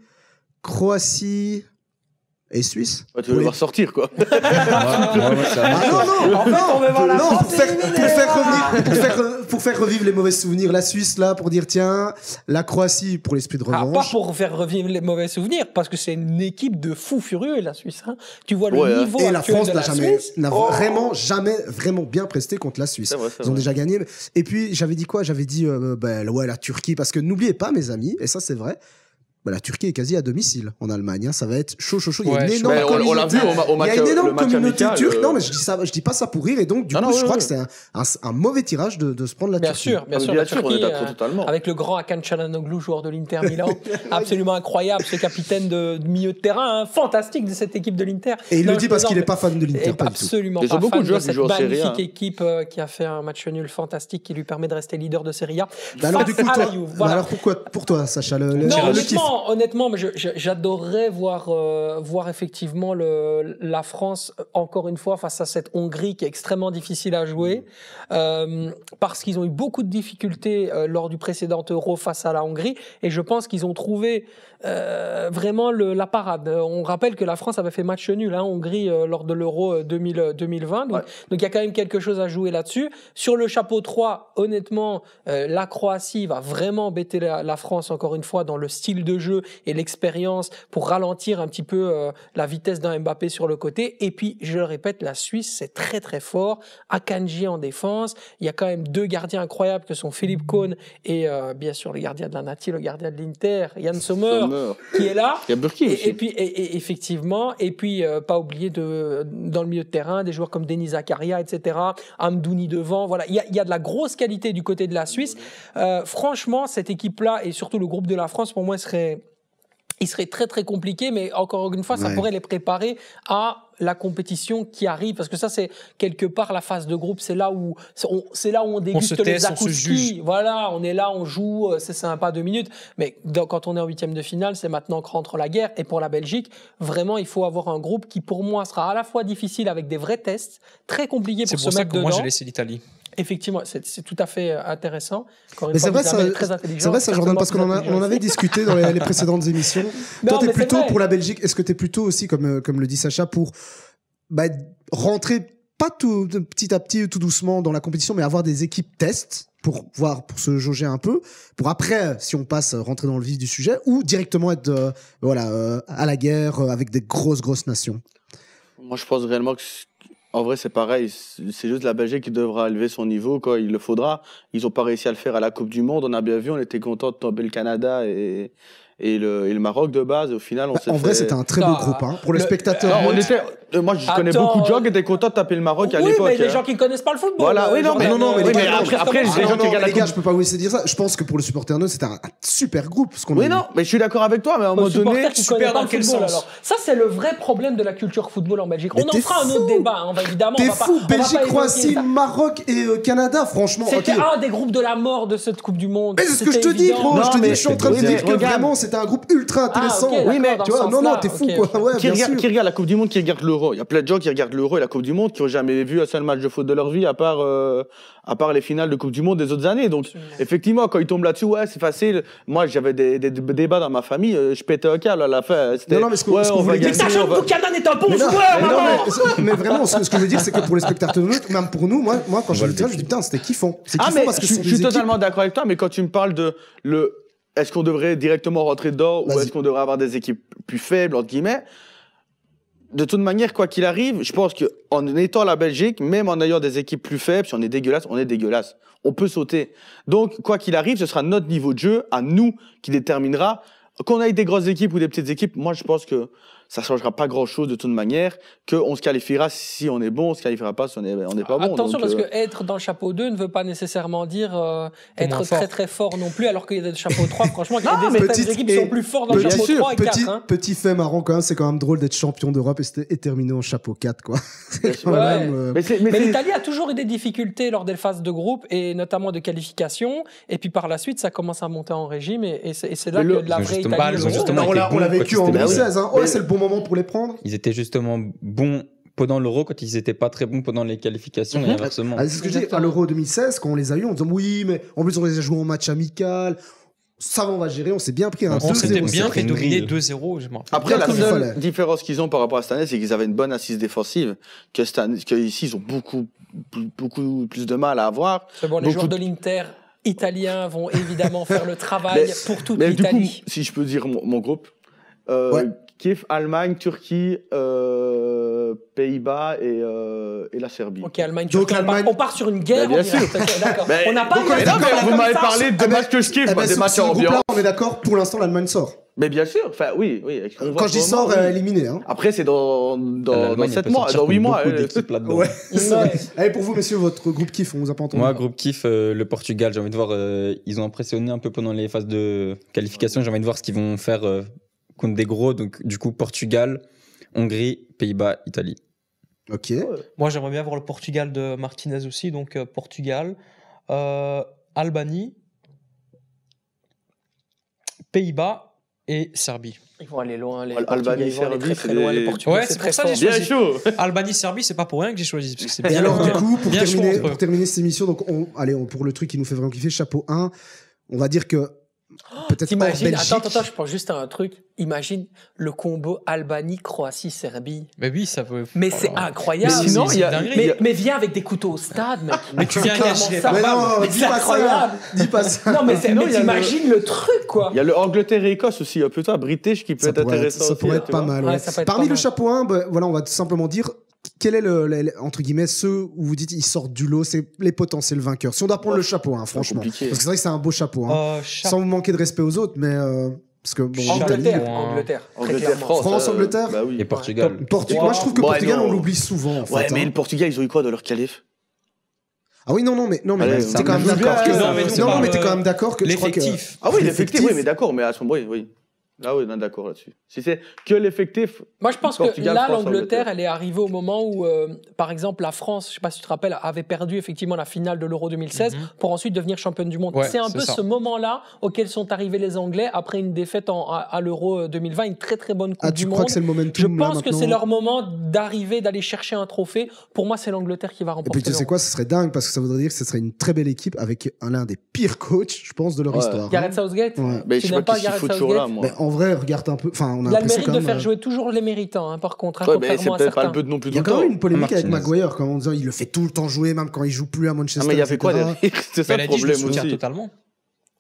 Croatie et Suisse. Ouais, tu veux le Oui. voir sortir, quoi. Ah non, En fait, on veut voir la non, France pour faire revivre les mauvais souvenirs, la Suisse là, pour dire tiens, la Croatie pour l'esprit de Ah, pas revanche. pour faire revivre les mauvais souvenirs, parce que c'est une équipe de fous furieux, la Suisse. Hein. Tu vois le Ouais, hein. niveau Et la actuel France de n'a la jamais, Suisse. n'a Oh. jamais vraiment bien presté contre la Suisse. C'est vrai, c'est Ils ont vrai. déjà gagné. Et puis j'avais dit quoi? J'avais dit ouais, la Turquie, parce que n'oubliez pas mes amis, et ça c'est vrai, la Turquie est quasi à domicile en Allemagne. Hein. Ça va être chaud. Il y a Ouais, une énorme on l'a vu au match. Il y a une énorme le match communauté amical, turque. Non, mais je dis pas ça pour rire. Et donc, du coup, je crois que c'est un mauvais tirage de se prendre la Bien Turquie. sûr, Bien la sûr, on est Turquie, d'accord totalement. avec le grand Hakan Çalhanoğlu, joueur de l'Inter Milan, absolument incroyable, ce capitaine de milieu de terrain, hein, fantastique de cette équipe de l'Inter. Et il le dit parce qu'il n'est pas fan de l'Inter. Pas du tout. Absolument Ils pas ont beaucoup fan de joueurs de qui cette jouent en Serie A. magnifique équipe qui a fait un match nul fantastique qui lui permet de rester leader de Serie A. Alors, du coup, Face à la toi, Juve, voilà. alors pourquoi pour toi, Sacha, Non, le kiff honnêtement, mais j'adorerais voir effectivement la France encore une fois face à cette Hongrie qui est extrêmement difficile à jouer parce qu'ils ont eu beaucoup de difficultés lors du précédent Euro face à la Hongrie et je pense qu'ils ont trouvé vraiment la parade. On rappelle que la France avait fait match nul en Hongrie lors de l'Euro 2020, donc il y a quand même quelque chose à jouer là-dessus. Sur le chapeau 3, honnêtement, la Croatie va vraiment embêter la France encore une fois dans le style de jeu et l'expérience pour ralentir un petit peu la vitesse d'un Mbappé sur le côté. Et puis, je le répète, la Suisse, c'est très très fort. Akanji en défense. Il y a quand même deux gardiens incroyables que sont Philippe Kohn et bien sûr le gardien de la Nati, le gardien de l'Inter, Yann Sommer, qui est là. Il y a Burki aussi. Et puis, effectivement, pas oublier dans le milieu de terrain, des joueurs comme Denis Zakaria, etc., Amdouni devant. Voilà, il y a de la grosse qualité du côté de la Suisse. Franchement, cette équipe-là et surtout le groupe de la France, pour moi, il serait très très compliqué, mais encore une fois, ça pourrait les préparer à la compétition qui arrive, parce que ça c'est quelque part la phase de groupe, c'est là où on déguste les akouski. Voilà, on est là, on joue, c'est sympa 2 minutes, mais quand on est en 8e de finale, c'est maintenant que rentre la guerre. Et pour la Belgique, vraiment, il faut avoir un groupe qui pour moi sera à la fois difficile avec des vrais tests, très compliqué pour se mettre dedans. C'est pour ça que moi j'ai laissé l'Italie. Effectivement, c'est tout à fait intéressant. Mais c'est vrai, ça, Jordan, parce qu'on en avait discuté dans les précédentes émissions. Toi, t'es plutôt pour la Belgique. Est-ce que t'es plutôt aussi, comme le dit Sacha, pour rentrer pas tout petit à petit, tout doucement dans la compétition, mais avoir des équipes tests pour se jauger un peu, pour après, si on passe, rentrer dans le vif du sujet, ou directement être à la guerre avec des grosses nations? Moi, je pense réellement que en vrai, c'est pareil. C'est juste la Belgique qui devra élever son niveau quand il le faudra. Ils n'ont pas réussi à le faire à la Coupe du Monde. On a bien vu, on était content de tomber le Canada et le Maroc de base. Au final, en vrai, c'était un très beau groupe pour le spectateur. Moi, je connais beaucoup de gens qui étaient contents de taper le Maroc à l'époque. Oui, mais les gens qui ne connaissent pas le football. Voilà, oui, après, les gens qui regardent la Coupe. Je peux pas vous laisser dire ça. Je pense que pour le supporter neutre, c'était un super groupe. Non, mais je suis d'accord avec toi, mais à un moment donné, super dans quel sens? Alors, ça, c'est le vrai problème de la culture football en Belgique. On en fera un autre débat, évidemment. T'es fou, Belgique, Croatie, Maroc et Canada, franchement. C'était un des groupes de la mort de cette Coupe du Monde. Mais c'est ce que je te dis, gros. Je suis en train de dire que vraiment, c'était un groupe ultra intéressant. Oui, mais tu vois, non, t'es fou, quoi. Qui regarde la Coupe du Monde, qui regarde l'Euro. Il y a plein de gens qui regardent l'Euro et la Coupe du Monde qui n'ont jamais vu un seul match de foot de leur vie à part les finales de Coupe du Monde des autres années. Donc, effectivement, quand ils tombent là-dessus, c'est facile. Moi, j'avais des débats dans ma famille, je pétais un câble à la fin. Non, mais ce que vous voulez dire, Sacha Buchanan est un bon joueur, mais vraiment, ce que je veux dire, c'est que pour les spectateurs, même pour nous, moi, quand je dis putain, c'était kiffant. C'est kiffant parce que je suis totalement d'accord avec toi, mais quand tu me parles de est-ce qu'on devrait directement rentrer dedans ou est-ce qu'on devrait avoir des équipes plus faibles, entre guillemets? De toute manière, quoi qu'il arrive, je pense qu'en étant la Belgique, même en ayant des équipes plus faibles, si on est dégueulasse, on est dégueulasse. On peut sauter. Donc, quoi qu'il arrive, ce sera notre niveau de jeu, à nous, qui déterminera. Qu'on ait des grosses équipes ou des petites équipes, moi, je pense que ça changera pas grand-chose de toute manière, qu'on se qualifiera si on est bon, on se qualifiera pas si on est pas bon. Attention, parce que être dans le chapeau 2 ne veut pas nécessairement dire être très très fort non plus, alors qu'il y a des chapeaux 3, franchement, il y a des équipes qui sont plus fortes dans le chapeau 3 et 4. Petit fait marrant quand même, c'est quand même drôle d'être champion d'Europe et terminer en chapeau 4, quoi. Mais l'Italie a toujours eu des difficultés lors des phases de groupe, et notamment de qualification, et puis par la suite, ça commence à monter en régime, et c'est là que la vraie Italie... On l'a vécu en 2016, c'est le bon moment pour les prendre. Ils étaient justement bons pendant l'Euro quand ils n'étaient pas très bons pendant les qualifications et inversement. C'est ce que je dis, à l'Euro 2016, quand on les a eu, on disait oui, mais en plus on les a joués en match amical. Ça va, on va gérer, on s'est bien pris un 2-0. On s'était bien fait dominer 2-0. Après, la seule différence qu'ils ont par rapport à cette année, c'est qu'ils avaient une bonne assise défensive, qu'ici, ils ont beaucoup plus de mal à avoir. C'est bon, les joueurs de l'Inter italiens vont évidemment faire le travail pour toute l'Italie. Du coup, si je peux dire mon groupe, Kiev, Allemagne, Turquie, Pays-Bas et la Serbie. Ok, Allemagne. Donc, Turquie, l'Allemagne- on part sur une guerre. Bien en direct. sûr. Ok, d'accord. Mais- On n'a pas. donc, on est Mais non, d'accord, mais vous m'avez parlé de matchs que je kiffe, Eh ben, des matchs sur en ce groupe-là, ambiance. on est d'accord, pour l'instant, l'Allemagne sort. Mais bien sûr, enfin oui. On voit Quand je dis vraiment, sort, oui. éliminé. Hein. Après, c'est dans L'Allemagne, elle 7 peut mois, sortir dans 8 contre mois. beaucoup d'équipes là-dedans. Ouais, c'est Ouais. vrai. Allez, pour vous, messieurs, votre groupe kiff, on vous a pas entendu. Moi, groupe kiff, le Portugal. J'ai envie de voir. Ils ont impressionné un peu pendant les phases de qualification. J'ai envie de voir ce qu'ils vont faire contre des gros. Donc, du coup, Portugal, Hongrie, Pays-Bas, Italie. Ok. Moi, j'aimerais bien voir le Portugal de Martinez aussi. Donc, Portugal, Albanie, Pays-Bas et Serbie. Ils vont aller loin. Les Albanie, Portugais, ils vont aller Serbie, très très c'est loin. des- Les Portugais, Ouais, c'est c'est très pour ça fort. que j'ai Bien choisi. chaud. Albanie, Serbie, c'est pas pour rien que j'ai choisi. Parce que c'est Et bien alors, chaud. du coup, pour Bien chaud terminer, entre eux. pour terminer cette émission, donc pour le truc qui nous fait vraiment kiffer, chapeau 1, on va dire que peut-être hors T'imagines, Belgique. attends, je pense juste à un truc. Imagine le combo Albanie, Croatie, Serbie. Mais oui, ça peut. Mais Oh c'est là. incroyable. Mais sinon, c'est il y a- dinguerie. Mais viens avec des couteaux au stade, mec. Mais tu viens Clairement gâcher. ça. Mais non, Mais dis c'est pas ça. incroyable. Dis pas ça. Non, mais Sinon, il y a t'imagines le truc, quoi. Il y a le Angleterre et Écosse aussi, plutôt un British qui peut Ça être pourrait être, intéressant ça aussi. pourrait là, être tu pas vois. mal. Ouais, Ouais. ça peut être Parmi pas le mal. chapeau 1, voilà, on va tout simplement dire quel est entre guillemets ceux où vous dites ils sortent du lot, c'est les potentiels vainqueurs. Si on doit prendre le chapeau 1, franchement. compliqué. Parce que c'est vrai que c'est un beau chapeau. Hein. Chapeau. Sans vous manquer de respect aux autres, mais parce que bon, Angleterre, l'Italie- ouais. Angleterre. très Angleterre, clairement. France. France, Angleterre. Bah oui. Et Portugal. Portugal. Moi, je trouve que Ouais, Portugal, non. on l'oublie souvent. En fait, Ouais, mais hein. le Portugal, ils ont eu quoi dans leur qualif? Ah oui, non, mais Allez, t'es ça quand même me joue d'accord. bien, que- non, mais nous, Non, on mais parle, t'es quand même d'accord que je crois que l'effectif. Ah oui, l'effectif, oui, mais d'accord, mais à ce moment, oui. Là, oui, on est d'accord là-dessus. Si c'est que l'effectif, Moi, je pense que Portugal, là, France, l'Angleterre, Angleterre. elle est arrivée au moment où, par exemple, la France, je sais pas si tu te rappelles, avait perdu effectivement la finale de l'Euro 2016 pour ensuite devenir championne du monde. Ouais, c'est un c'est peu ça. ce moment-là auquel sont arrivés les Anglais après une défaite à l'Euro 2020, une très très bonne Coupe Ah, du tu Monde. crois que c'est le momentum Je là, pense que maintenant c'est leur moment d'arriver, d'aller chercher un trophée. Pour moi, c'est l'Angleterre qui va Et remporter. puis tu sais l'Euro. quoi, ce serait dingue parce que ça voudrait dire que ce serait une très belle équipe avec l'un des pires coachs, je pense, de leur Ouais. histoire. Gareth Southgate. Ouais. mais Tu je n'aimes sais pas pas qui s'y Gareth fout toujours là, Southgate moi. Mais en vrai, regarde un peu. Enfin, on a Il a le l'impression mérite quand de même, faire jouer toujours les méritants, hein, par contre, hein, Ouais, mais c'est contrairement à peut-être pas certains. le but non plus Il y a tout quand le même temps. une polémique avec Martinez. Maguire quand en disant il le fait tout le temps jouer, même quand il joue plus à Manchester. Ah, mais il y avait quoi etc. derrière? C'est ça Mais le elle a dit, je le problème soutiens aussi. totalement.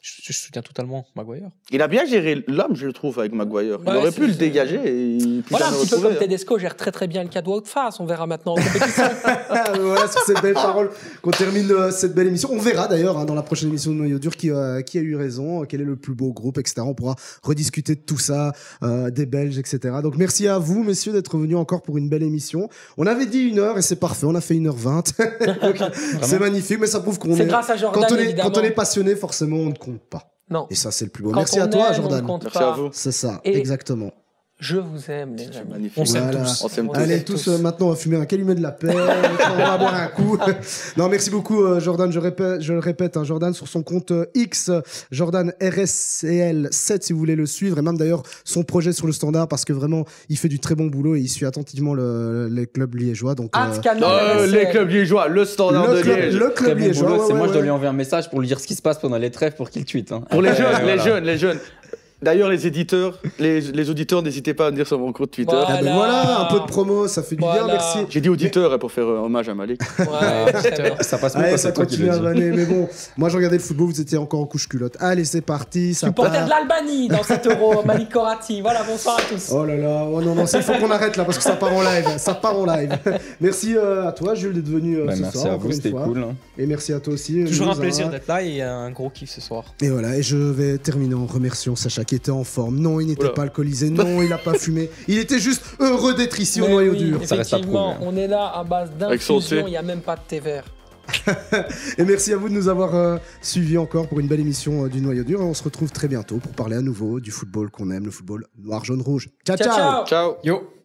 Je soutiens totalement Maguire. Il a bien géré l'homme, je le trouve, avec Maguire. Il Ouais, aurait c'est- pu le dégager et il Voilà, un jamais petit peu retrouver, comme hein. Tedesco gère très très bien le cadeau out face. On verra maintenant en compétition. Voilà, sur cette belle parole qu'on termine cette belle émission. On verra d'ailleurs hein, dans la prochaine émission de Noyau Dur qui a eu raison, quel est le plus beau groupe, etc. On pourra rediscuter de tout ça, des Belges, etc. Donc merci à vous, messieurs, d'être venus encore pour une belle émission. On avait dit 1 heure et c'est parfait, on a fait 1h20. Donc, c'est magnifique, mais ça prouve qu'on C'est est... grâce à Jordan, Quand évidemment. on est passionné, forcément, on ne compte pas. Non. Et ça, c'est le plus beau. Quand Merci on à toi, aime, Jordan. on ne compte Merci pas. à vous. C'est ça, Et- exactement. Je vous aime, les C'est amis. magnifique. On s'aime Voilà. tous. On s'aime Allez, tous, maintenant, on va fumer un calumet de la paix. On va boire un coup. Non, merci beaucoup, Jordan. Je le répète, hein, Jordan, sur son compte X, Jordan RSCL7, si vous voulez le suivre. Et même d'ailleurs, son projet sur le Standard, parce que vraiment, il fait du très bon boulot et il suit attentivement les clubs liégeois. Donc, Les clubs liégeois, le standard de Liège. le Très club bon liégeois. boulot. ouais, C'est moi, ouais, je dois ouais. lui envoyer un message pour lui dire ce qui se passe pendant les trêves pour qu'il tweete. Hein. Pour les jeunes, Voilà. les jeunes. D'ailleurs, les éditeurs, les auditeurs, n'hésitez pas à me dire sur mon compte Twitter. Voilà. Ah ben voilà, un peu de promo, ça fait du bien, Voilà. merci. J'ai dit auditeur pour faire hommage à Malik. Ouais, très bien. Ça passe mieux Allez, quand ça c'est toi qui continue le à dis. vanner, mais bon, moi je regardais le football, vous étiez encore en couche culotte. Allez, c'est parti, ça Supporter part. de l'Albanie dans cet euro, Malik Korati. Voilà, bonsoir à tous. Oh là là, oh non, il faut qu'on arrête là parce que ça part en live. Merci à toi, Jules, d'être venu Bah, ce merci soir. à encore vous, une c'était fois. cool. Hein. Et merci à toi aussi. Toujours un Louisa. plaisir d'être là et un gros kiff ce soir. Et voilà, et je vais terminer en remerciant Sacha qui était en forme. Non, il n'était Oula. pas alcoolisé, non, il n'a pas fumé. Il était juste heureux d'être ici au Mais noyau oui, dur. Ça reste à effectivement, prouver, on est là à base Avec son d'infusion, thé. il n'y a même pas de thé vert. Et merci à vous de nous avoir suivis encore pour une belle émission du noyau dur. Et on se retrouve très bientôt pour parler à nouveau du football qu'on aime, le football noir, jaune, rouge. Ciao, ciao. Ciao. Yo!